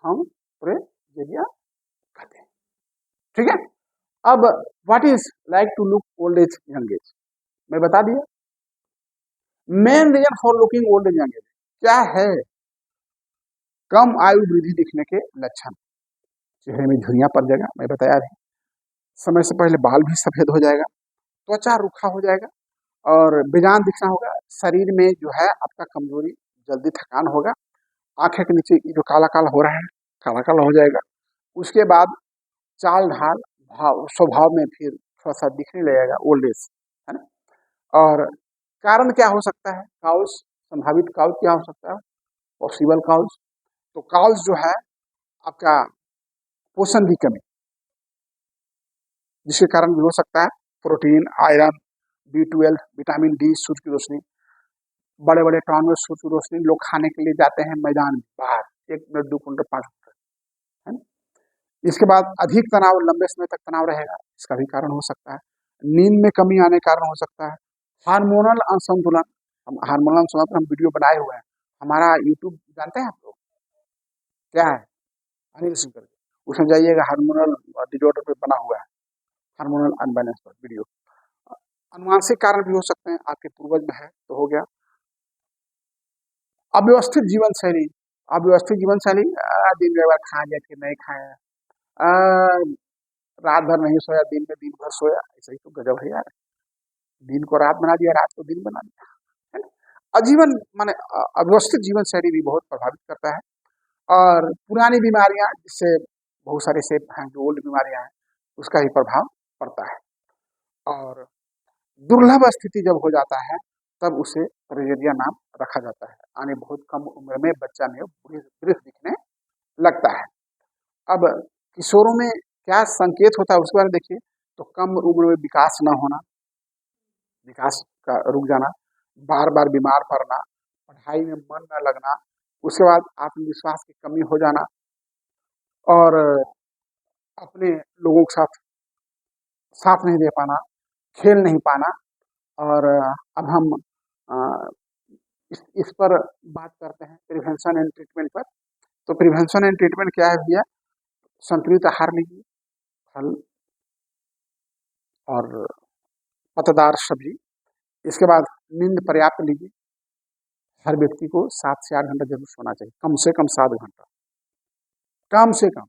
S1: हम प्रेजेरिया कहते हैं। ठीक है? अब what is like to look old age young age, मैं बता दिया। Main reason for looking old age young age क्या है? कम आयु वृद्धि दिखने के लक्षण, चेहरे में झुर्रियां पड़ जाएगा, मैं बताया है, समय से पहले बाल भी सफेद हो जाएगा, त्वचा रूखा हो जाएगा और बेजान दिखना होगा, शरीर में जो है आपका कमजोरी, जल्दी थकान होगा, आंखें के नीचे जो काला काला हो रहा है, काला काला हो जाएगा। उसके बाद चाल ढाल, भाव, स्वभाव में फिर थोड़ा सा दिखने लगेगा ओल्ड एज, है ना? और कारण क्या हो सकता है? काउस, संभावित काउस क्या हो सकता है? पॉसिबल काउस, तो काउस जो है आपका पोषण की कमी, जिसके कारण भी हो सकता है protein, iron, B12, vitamin D, सूर्य की रोशनी, बड़े बड़े टाउन में सूर्य की रोशनी लोग खाने के लिए जाते हैं मैदान में बाहर, 1 मिनट 2 घंटे 5 घंटे, है ना? इसके बाद अधिक तनाव, लंबे समय तक तनाव रहेगा, इसका भी कारण हो सकता है। नींद में कमी आने के कारण हो सकता है। हार्मोनल असंतुलन, हम हार्मोनल असंतुलन पर हम वीडियो बनाए हुए हैं, हमारा यूट्यूब जानते हैं आप लोग क्या है? अनिल सिंह करके, उसमें जाइएगा, हार्मोनल डिजॉर्डर पे बना हुआ है, हार्मोनल अनबैलेंस पर वीडियो। अनुवांशिक कारण भी हो सकते हैं, आपके पूर्वज में है तो हो गया। अव्यवस्थित जीवन शैली, अव्यवस्थित जीवन शैली, दिन में एक बार खा लिया फिर नहीं खाया, रात भर नहीं सोया, दिन में दिन भर सोया, ऐसा ही तो गजब है यार। दिन को रात बना दिया, रात को दिन बना दिया, है ना? अजीवन माने अव्यवस्थित जीवन शैली भी बहुत प्रभावित करता है। और पुरानी बीमारियां, जिससे बहुत सारे से हैं जो ओल्ड बीमारियां हैं, उसका भी प्रभाव पड़ता है। और दुर्लभ स्थिति जब हो जाता है, तब उसे रेजेरिया नाम रखा जाता है, यानी बहुत कम उम्र में बच्चा में वृद्ध दिखने लगता है। अब किशोरों में क्या संकेत होता है उसके बारे में देखिए, तो कम उम्र में विकास न होना, विकास का रुक जाना, बार बार बीमार पड़ना, पढ़ाई में मन न लगना, उसके बाद आत्मविश्वास की कमी हो जाना, और अपने लोगों के साथ साथ नहीं दे पाना, खेल नहीं पाना। और अब हम अ, इस पर बात करते हैं प्रिवेंशन एंड ट्रीटमेंट पर। तो प्रिवेंशन एंड ट्रीटमेंट क्या है भैया? संतुलित आहार लीजिए, फल और पत्तेदार सब्जी। इसके बाद नींद पर्याप्त लीजिए, हर व्यक्ति को 7 से 8 घंटा जरूर सोना चाहिए, कम से कम 7 घंटा, कम से कम।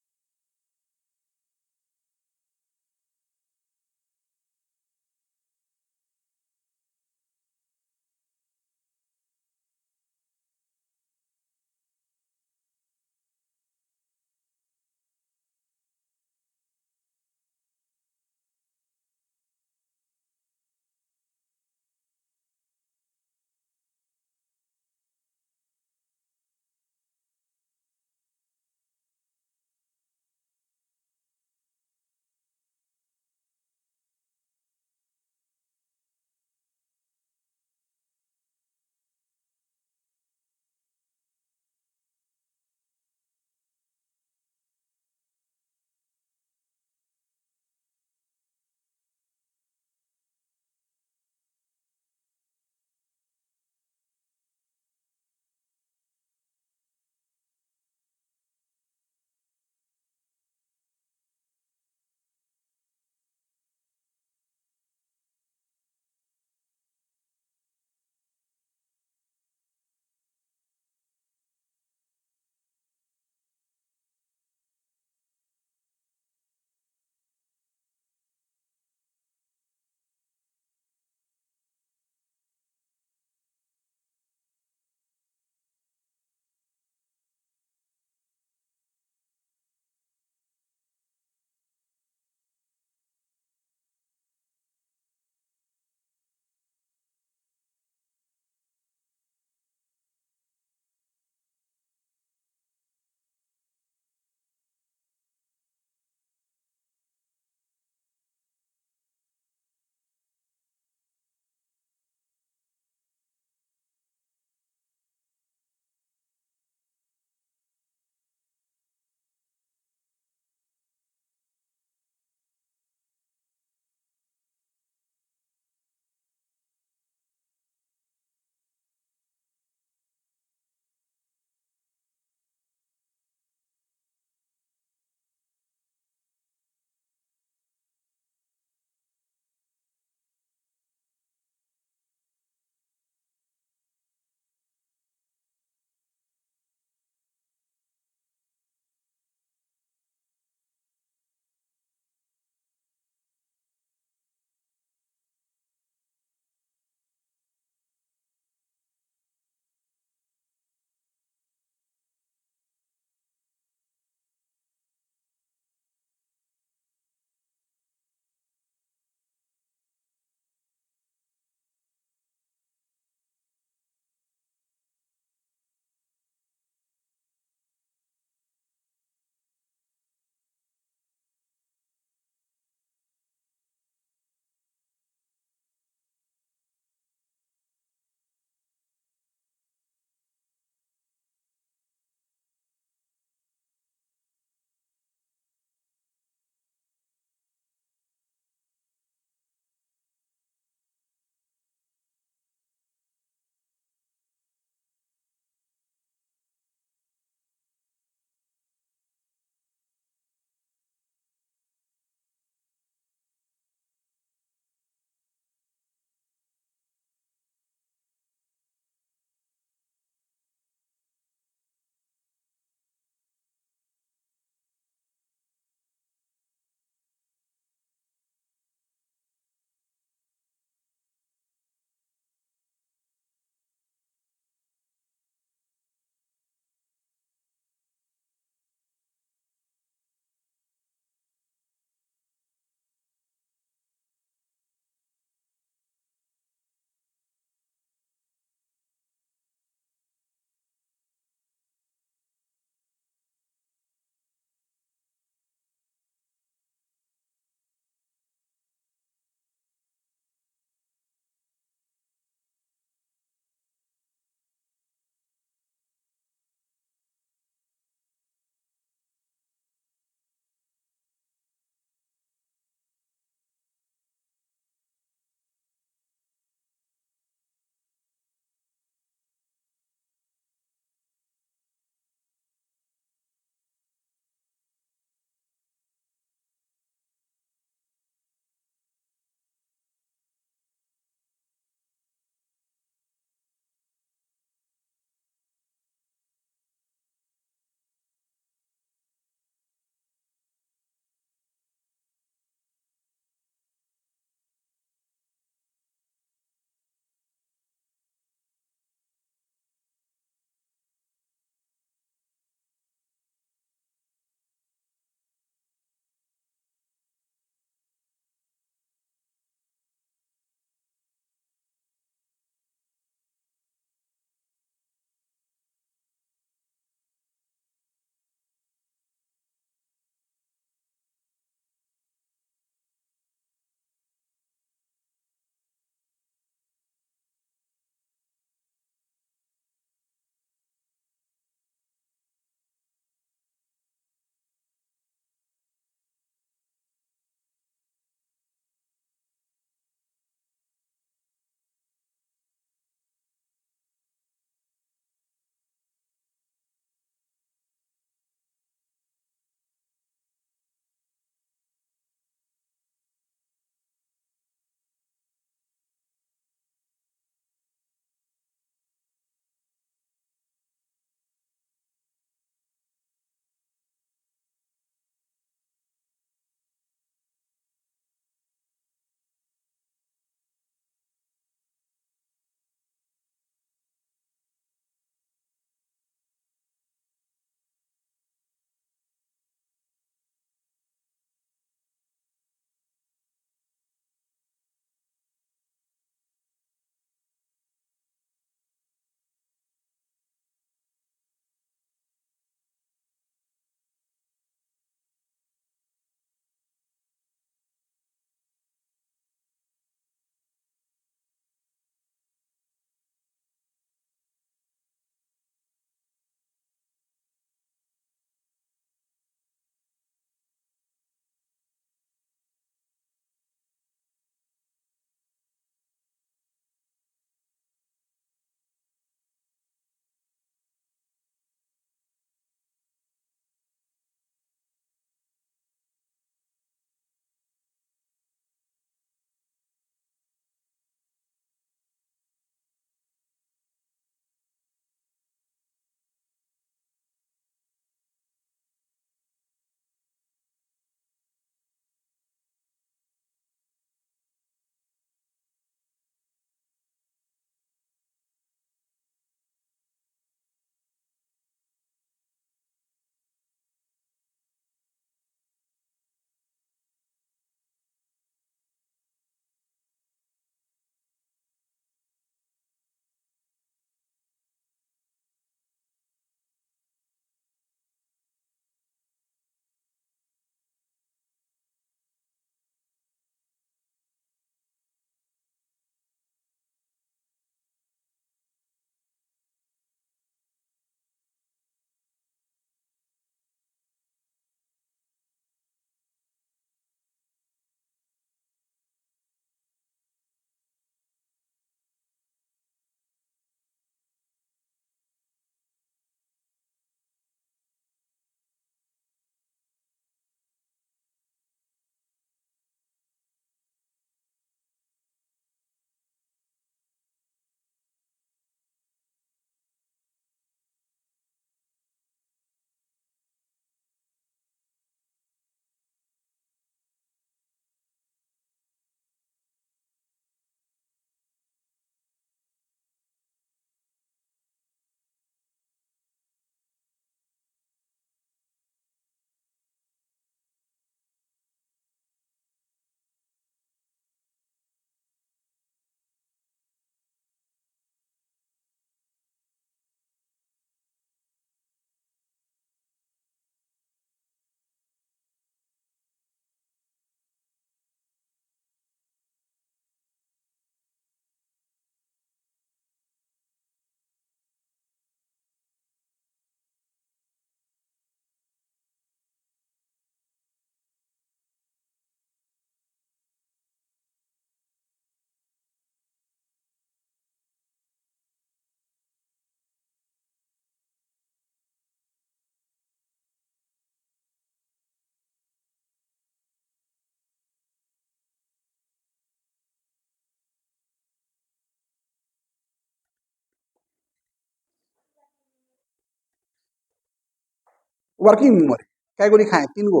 S1: वर्किंग मेमोरी क्या गो लिखा है? 3 गो।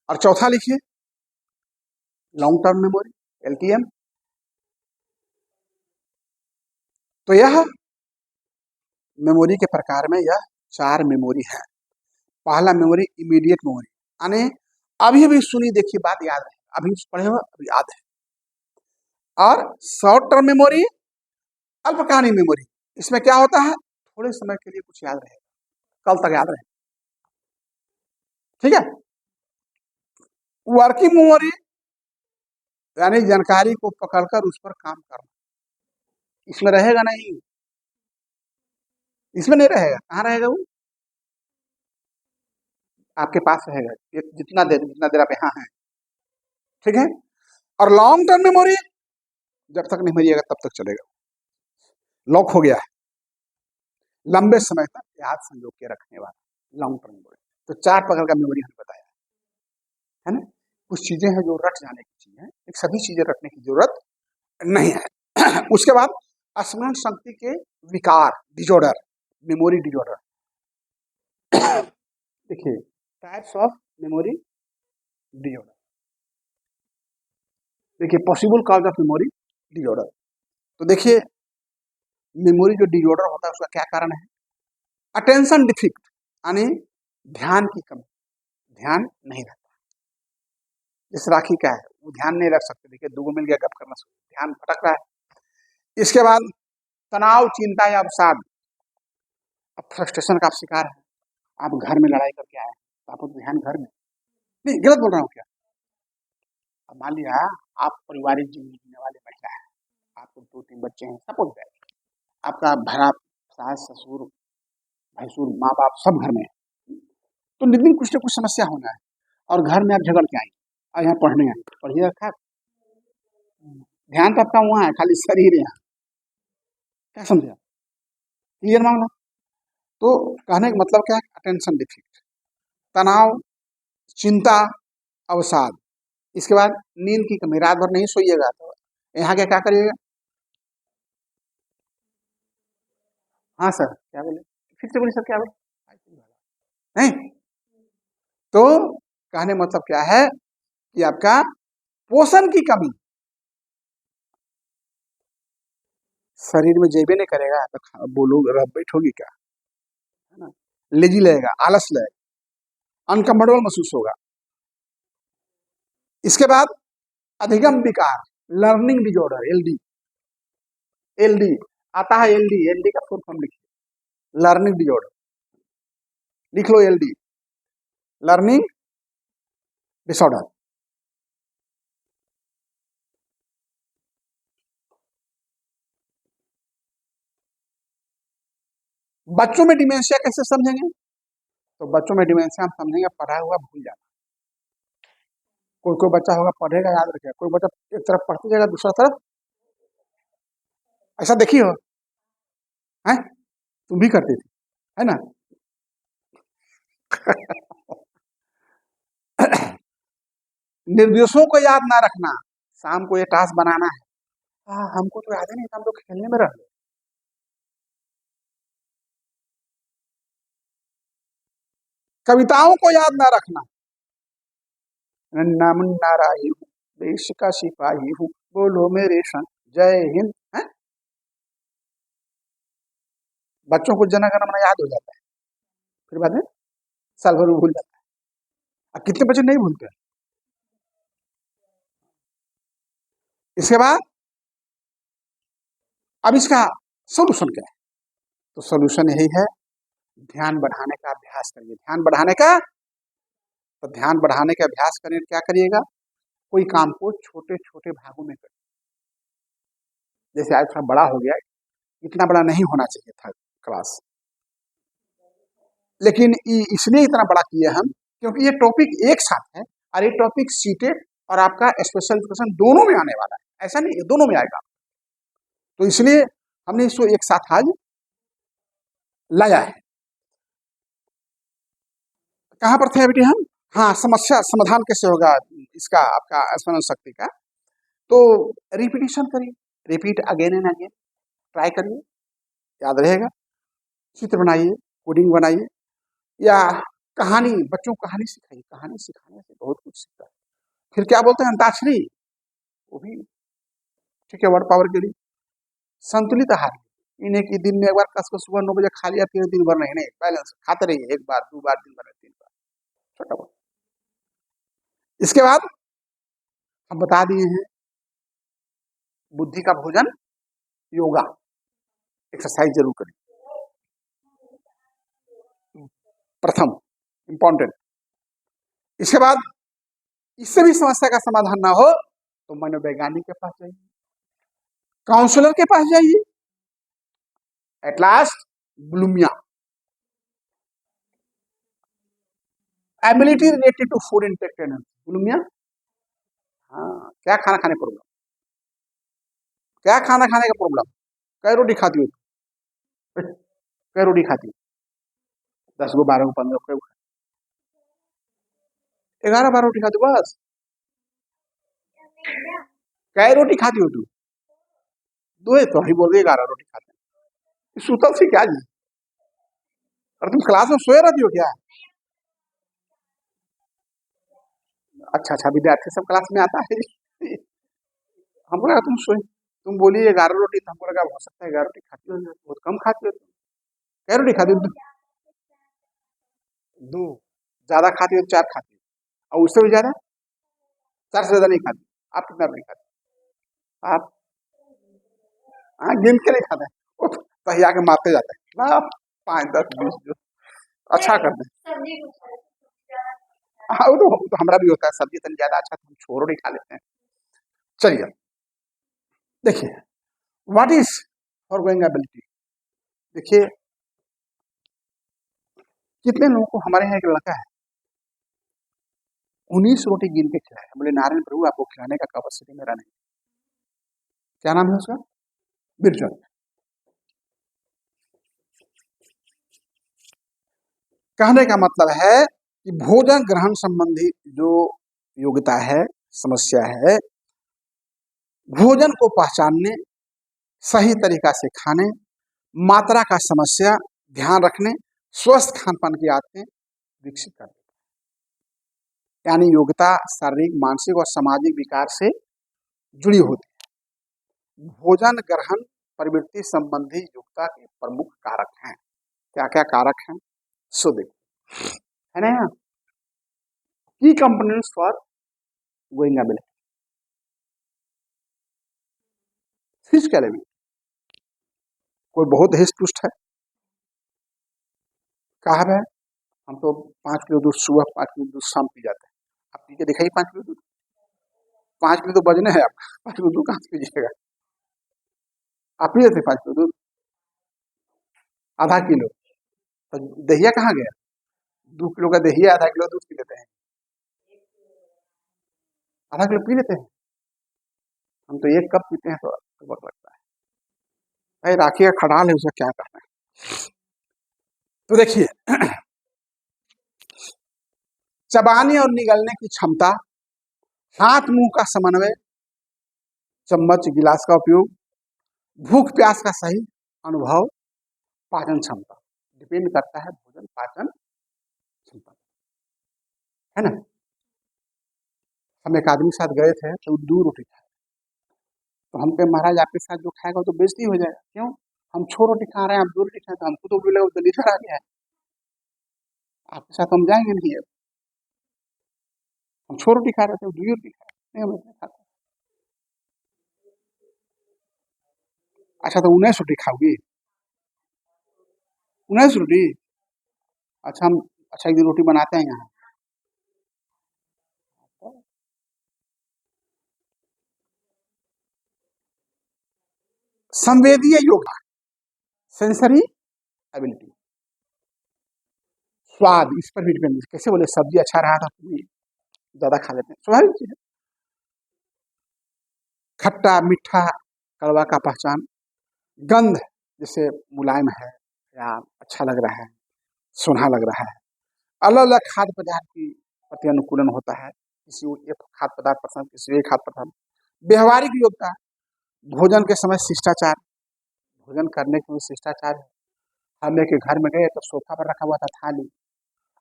S1: और चौथा लिखिए लॉन्ग टर्म मेमोरी, LTM। तो यह मेमोरी के प्रकार में यह 4 मेमोरी है। पहला मेमोरी इमीडिएट मेमोरी, यानी अभी अभी सुनी देखी बात याद है, अभी पढ़े हो अभी याद है। और शॉर्ट टर्म मेमोरी, अल्पकालीन मेमोरी, इसमें क्या होता है? थोड़े समय के लिए कुछ याद रहेगा, कल तक याद रहेगा, ठीक है। वर्किंग मेमोरी यानी जानकारी को पकड़कर उस पर काम करना, इसमें रहेगा नहीं, इसमें नहीं रहेगा। कहाँ रहेगा वो? आपके पास रहेगा जितना देर आप यहाँ हैं, ठीक है। और लॉन्ग टर्म मेमोरी जब तक नहीं मरिएगा तब तक चलेगा, लॉक हो गया है, लंबे समय तक याद संजो के रखने वाला लॉन्ग टर्म मेमोरी। तो 4 प्रकार का मेमोरी हमने बताया है ना। कुछ चीजें हैं जो रट जाने की चीज है, एक सभी चीजें रटने की जरूरत नहीं है। उसके बाद स्मरण शक्ति के विकार, डिजॉर्डर, मेमोरी डिजॉर्डर। देखिए टाइप्स ऑफ मेमोरी डिजॉर्डर, देखिए possible cause of memory disorder. तो देखिए मेमोरी जो डिजॉर्डर होता है उसका क्या कारण है? अटेंशन डिफिक्ट, यानी ध्यान की कमी, ध्यान नहीं रहता। जैसे राखी का है, वो ध्यान नहीं रख सकते, देखिए 2 मिल गया गप करना, ध्यान भटक रहा है। इसके बाद तनाव, चिंता या अवसाद, अब फ्रस्ट्रेशन का आप शिकार है, आप घर में लड़ाई करके आए, तो आपको ध्यान घर में नहीं, गलत बोल रहा हूँ क्या? अब मान लिया आप पारिवारिक जीवन जीने वाले महिला है, आपको 2-3 बच्चे हैं, सपोज दैट, आपका भरा सास ससुर भैंसुर माँ बाप सब घर में है, तो नितिन कुछ न कुछ समस्या होना है, और घर में आप झगड़ के आई और यहाँ पढ़ने आए, पढ़िए रखा, ध्यान तो आपका वहाँ है, खाली शरीर है यहाँ। क्या समझे? क्लियर मामला? तो कहने का मतलब क्या है? अटेंशन डिफिक्ट, तनाव, चिंता, अवसाद। इसके बाद नींद की कमी, रात भर नहीं सोइएगा तो यहाँ के क्या करिएगा? हाँ सर क्या बोले, फिर से बोलिए सर क्या बोले? नहीं, तो कहने मतलब क्या है कि आपका पोषण की कमी, शरीर में जेबे नहीं करेगा तो बोलोगे बैठोगी क्या, है ना, लेजी लगेगा, आलस लगेगा, अनकंफर्टेबल महसूस होगा। इसके बाद अधिगम विकार, लर्निंग डिजॉर्डर, LD, LD आता है, LD का फुल फॉर्म लिखिए, लर्निंग डिजॉर्डर, लिख लो LD, लर्निंग डिसऑर्डर। बच्चों में डिमेंशिया कैसे समझेंगे? तो बच्चों में डिमेंशिया हम समझेंगे पढ़ा हुआ भूल जाना, कोई कोई बच्चा होगा पढ़ेगा याद रखेगा, कोई बच्चा एक तरफ पढ़ते जाएगा दूसरा तरफ, ऐसा देखी हो है, तुम भी करती थी है ना। निर्देशों को याद ना रखना, शाम को ये टास्क बनाना है, हमको तो याद ही नहीं था, हम तो खेलने में रह गए। कविताओं को याद ना रखना, नन्ना मुन्ना राही हूँ, देश का सिपाही हूँ, बोलो मेरे संग जय हिंद है। बच्चों को जन गण मन याद हो जाता है, फिर बाद में साल भर में भूल जाता है। अब कितने बच्चे नहीं भूलते हैं? इसके बाद अब इसका सोल्यूशन क्या है? तो सोल्यूशन यही है, ध्यान बढ़ाने का अभ्यास करिए। ध्यान बढ़ाने का, तो ध्यान बढ़ाने का अभ्यास करें, क्या करिएगा? कोई काम को छोटे छोटे भागों में करिए। जैसे आज थोड़ा बड़ा हो गया, इतना बड़ा नहीं होना चाहिए था क्लास, लेकिन इसलिए इतना बड़ा किया हम क्योंकि ये टॉपिक एक साथ है, और ये टॉपिक सीटेड और आपका स्पेशल एजुकेशन दोनों में आने वाला है, ऐसा नहीं है दोनों में आएगा, तो इसलिए हमने इसको एक साथ आज लाया है। कहाँ पर थे बेटे हम? हाँ, समस्या समाधान कैसे होगा इसका, आपका स्मरण शक्ति का। तो रिपीटिशन करिए, repeat again and again, try करिए, याद रहेगा। चित्र बनाइए, कोडिंग बनाइए, या कहानी, बच्चों को कहानी सिखाइए, कहानी सिखाने से बहुत कुछ सीखता है। फिर क्या बोलते हैं, अंताक्षरी, वो भी ठीक है, वर्ड पावर के लिए। संतुलित आहार, इन्हें कि दिन में एक बार कस को सुबह 9 बजे खा लिया, फिर दिन भर नहीं, नहीं, बैलेंस खाते रहिए, एक बार, 2 बार, दिन भर, 3 बार, छोटा बहुत। इसके बाद हम बता दिए हैं बुद्धि का भोजन योगा, एक्सरसाइज जरूर करें, प्रथम इंपॉर्टेंट। इसके बाद इससे भी समस्या का समाधान ना हो तो मनोवैज्ञानिक के पास जाइए, काउंसलर के पास जाइए। At last bulimia, ability related to food intake energy, bulimia. हाँ, क्या खाना खाने प्रॉब्लम, क्या खाना खाने का प्रॉब्लम, कै रोटी खाती हो, कै रोटी खाती हो, 10 गो, 12 गो, 15 गो, 11-12 रोटी खाती हो बस। कै रोटी खाती हो तू, 2 तो ही बोल दे, 11 रोटी खाते हैं, सुतल से क्या जी, और तुम क्लास में सोए रहती हो क्या? अच्छा अच्छा, विद्यार्थी सब क्लास में आता है। हमको लगा तुम सोए, तुम बोली 11 रोटी, तो हमको लगा हो सकता है 11 रोटी खाती हो, बहुत कम खाती हो तुम, कै रोटी खाती हो? 2, ज्यादा खाती हो तो 4 खाती हो, और उससे भी ज्यादा, 4 से ज्यादा नहीं खाती। आप कितना रोटी खाते आप? हाँ, गिन के नहीं खाते, वो तो पहिया के मापते जाते हैं ना, 5, 10, 20 जो अच्छा करते हैं। हाँ, वो तो हमारा भी होता है, सब्जी तन ज्यादा अच्छा तो हम छोड़ नहीं खा लेते हैं। चलिए देखिए, व्हाट इज फॉरगोइंग एबिलिटी। देखिए, कितने लोगों को, हमारे यहाँ एक लड़का है, 19 रोटी गिन के खिलाया, बोले नारायण प्रभु आपको खिलाने का कैपेसिटी मेरा नहीं। क्या नाम है उसका? बिरजल। कहने का मतलब है कि भोजन ग्रहण संबंधी जो योग्यता है, समस्या है, भोजन को पहचानने, सही तरीका से खाने, मात्रा का समस्या, ध्यान रखने, स्वस्थ खान पान की आदतें विकसित करने, यानी योग्यता शारीरिक, मानसिक और सामाजिक विकास से जुड़ी होती है। भोजन ग्रहण प्रवृत्ति संबंधी योग्यता के प्रमुख कारक हैं। क्या क्या कारक हैं सो देखो, है ना, की components for going ability, physical ability. कोई बहुत हिस्ट पुस्ट है, कहा है हम तो 5 किलो दूध सुबह, 5 किलो दूध शाम पी जाते हैं, आप पी के दिखाइए 5 किलो दूध, 5 किलो तो बजने है आपका, 5 किलो दूध कहाँ से पीजिएगा? आप पी लेते 5 किलो दूध, आधा किलो, तो दहिया कहाँ गया? 2 किलो का दहिया, आधा किलो दूध पी लेते हैं, आधा किलो पी लेते हैं, हम तो 1 कप पीते हैं तो वक्त लगता है। भाई राखी का खड़ाल है, उसे क्या करना है। तो देखिए, चबाने और निगलने की क्षमता, हाथ मुंह का समन्वय, चम्मच गिलास का उपयोग, भूख प्यास का सही अनुभव, पाचन क्षमता, डिपेंड करता है भोजन पाचन क्षमता, है ना। हम एक आदमी के साथ गए थे तो 2 रोटी खाए, तो हम कहे महाराज आपके साथ जो खाएगा तो बेइज्जती हो जाएगा, क्यों? हम 6 रोटी खा रहे हैं, आप 2 रोटी खाए, तो हमको तो बोले वो दलीदर आ गया है, आपके साथ हम जाएंगे नहीं अब। हम 6 रोटी खा रहे थे, 2 रोटी खाए, नहीं हम इतना खाते। अच्छा, तो 19 रोटी खाओगी? 19 रोटी? अच्छा, हम, अच्छा एक दिन रोटी बनाते हैं यहाँ। संवेदीय योग्यता, सेंसरी एबिलिटी, स्वाद, इस पर भी डिपेंड, कैसे बोले सब्जी अच्छा रहा था तो ज्यादा खा लेते हैं, स्वाभाविक चीज है। खट्टा मीठा कड़वा का पहचान, गंध, जैसे मुलायम है या अच्छा लग रहा है, सुनहा लग रहा है, अलग अलग खाद्य पदार्थ की प्रति अनुकूलन होता है, किसी को एक खाद्य पदार्थ पसंद, किसी को एक खाद्य पदार्थ। व्यवहारिक योग्यता, भोजन के समय शिष्टाचार, भोजन करने के लिए शिष्टाचार है। हम एक घर में गए तो सोफा पर रखा हुआ था थाली,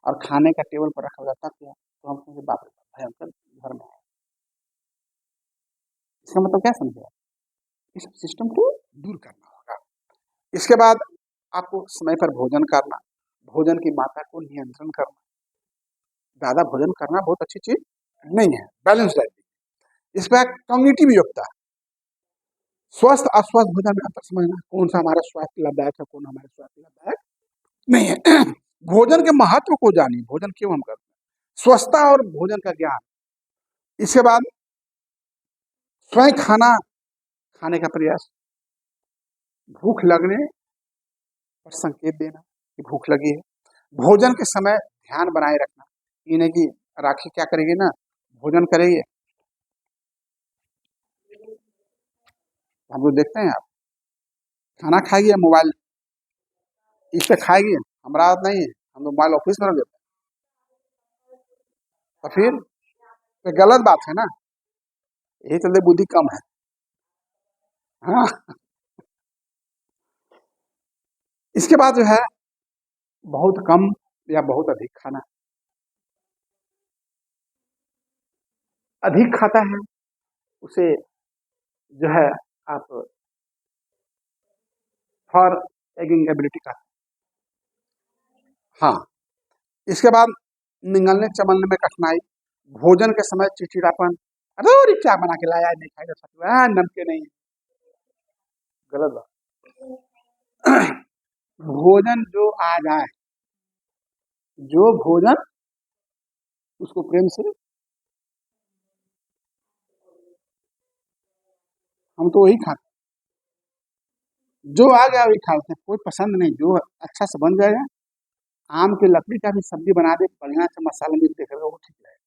S1: और खाने का टेबल पर रखा जाता क्या, तो हम समझे बाप रे बाप भयंकर धर्म है। इसका मतलब क्या समझे आप? इस सिस्टम को दूर करना होगा। इसके बाद आपको समय पर भोजन करना, भोजन की मात्रा को नियंत्रण करना। ज्यादा भोजन करना बहुत अच्छी चीज नहीं है, बैलेंस डाइट। इसमें कम्युनिटी भी योगता है। स्वस्थ अस्वस्थ भोजन में अंतर समझना, कौन सा हमारा स्वास्थ्य लाभदायक है, कौन हमारे स्वास्थ्य लाभदायक नहीं है। भोजन के महत्व को जानिए, भोजन क्यों हम करते हैं, स्वच्छता और भोजन का ज्ञान। इसके बाद स्वयं खाना खाने का प्रयास, भूख लगने पर संकेत देना कि भूख लगी है। भोजन के समय ध्यान बनाए रखना, ये नहीं कि राखी क्या करेगी ना, भोजन करेगी, हम लोग देखते हैं आप खाना खाएगी मोबाइल इससे खाएगी, हमारा आदत नहीं है, हम लोग मोबाइल ऑफिस में रख देते हैं, तो फिर तो गलत बात है ना, यही चलते बुद्धि कम है। हाँ। इसके बाद जो है बहुत कम या बहुत अधिक खाना, अधिक खाता है उसे जो है आप फॉर एगिंग एबिलिटी का। हाँ। इसके बाद निगलने चबलने में कठिनाई, भोजन के समय चिड़चिड़ापन, अरे क्या बना के लाया है, नहीं खाएगा, नमके नहीं, गलत बात। भोजन जो आ जाए, जो भोजन उसको प्रेम से, हम तो वही खाते, जो आ गया वही खाते हैं, कोई पसंद नहीं, जो अच्छा से बन जाएगा। आम की लकड़ी का भी सब्जी बना दे बढ़िया से मसाला मिल देकर वो ठीक रहेगा।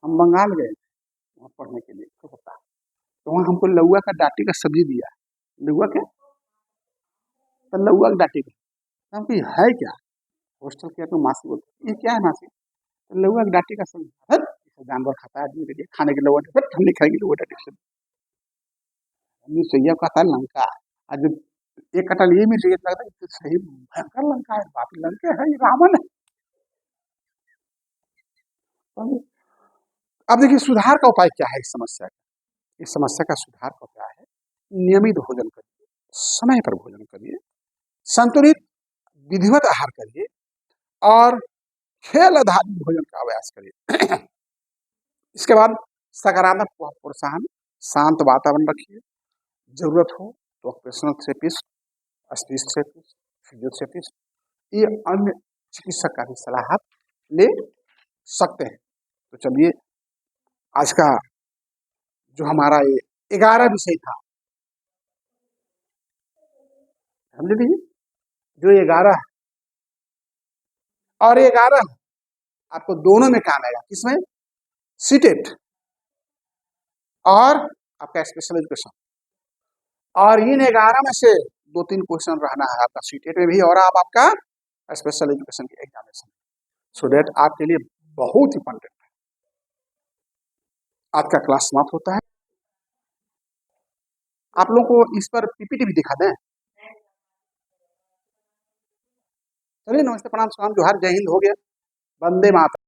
S1: हम बंगाल गए वहाँ पढ़ने के लिए, तो पता, तो वहाँ हमको लौका का डाटी का सब्जी दिया, लौका क्या, तो लौका का डाटी का, हम कही है क्या, हॉस्टल के तो मासी बोलते ये क्या है मासी, तो लौका का डाटी का सब्जी, हट इसे जानवर खाता है आदमी के लिए खाने के लौका, हट हम नहीं खाएंगे लौका डाटी का सब्जी, हमने सैया का था लंका, आज जब एक कटल ये मिल रही लगता है कि सही भयंकर लंका है, बाकी लंके है, ये रावण है। अब देखिए सुधार का उपाय क्या है इस समस्या का, इस समस्या का सुधार का उपाय है नियमित भोजन करिए, समय पर भोजन करिए, संतुलित विधिवत आहार करिए और खेल आधारित भोजन का अभ्यास करिए। इसके बाद सकारात्मक प्रोत्साहन, शांत वातावरण रखिए, जरूरत हो तो occupational therapist, speech therapist, physiotherapist, ये अन्य चिकित्सक का भी सलाह आप ले सकते हैं। तो चलिए आज का जो हमारा ये 11 विषय था, समझ लीजिए जो 11 और 11 आपको दोनों में काम आएगा, किसमें, सीटेट और आपका स्पेशल एजुकेशन, और इन 11 में से 2-3 क्वेश्चन रहना है आपका सीटेट में भी और आप आपका स्पेशल एजुकेशन के एग्जामिनेशन, सो दैट आपके लिए बहुत इंपॉर्टेंट है। आज का क्लास समाप्त होता है, आप लोगों को इस पर पीपीटी भी दिखा दें। चलिए नमस्ते प्रणाम सलाम जोहार जय हिंद हो गया, वंदे मातरम।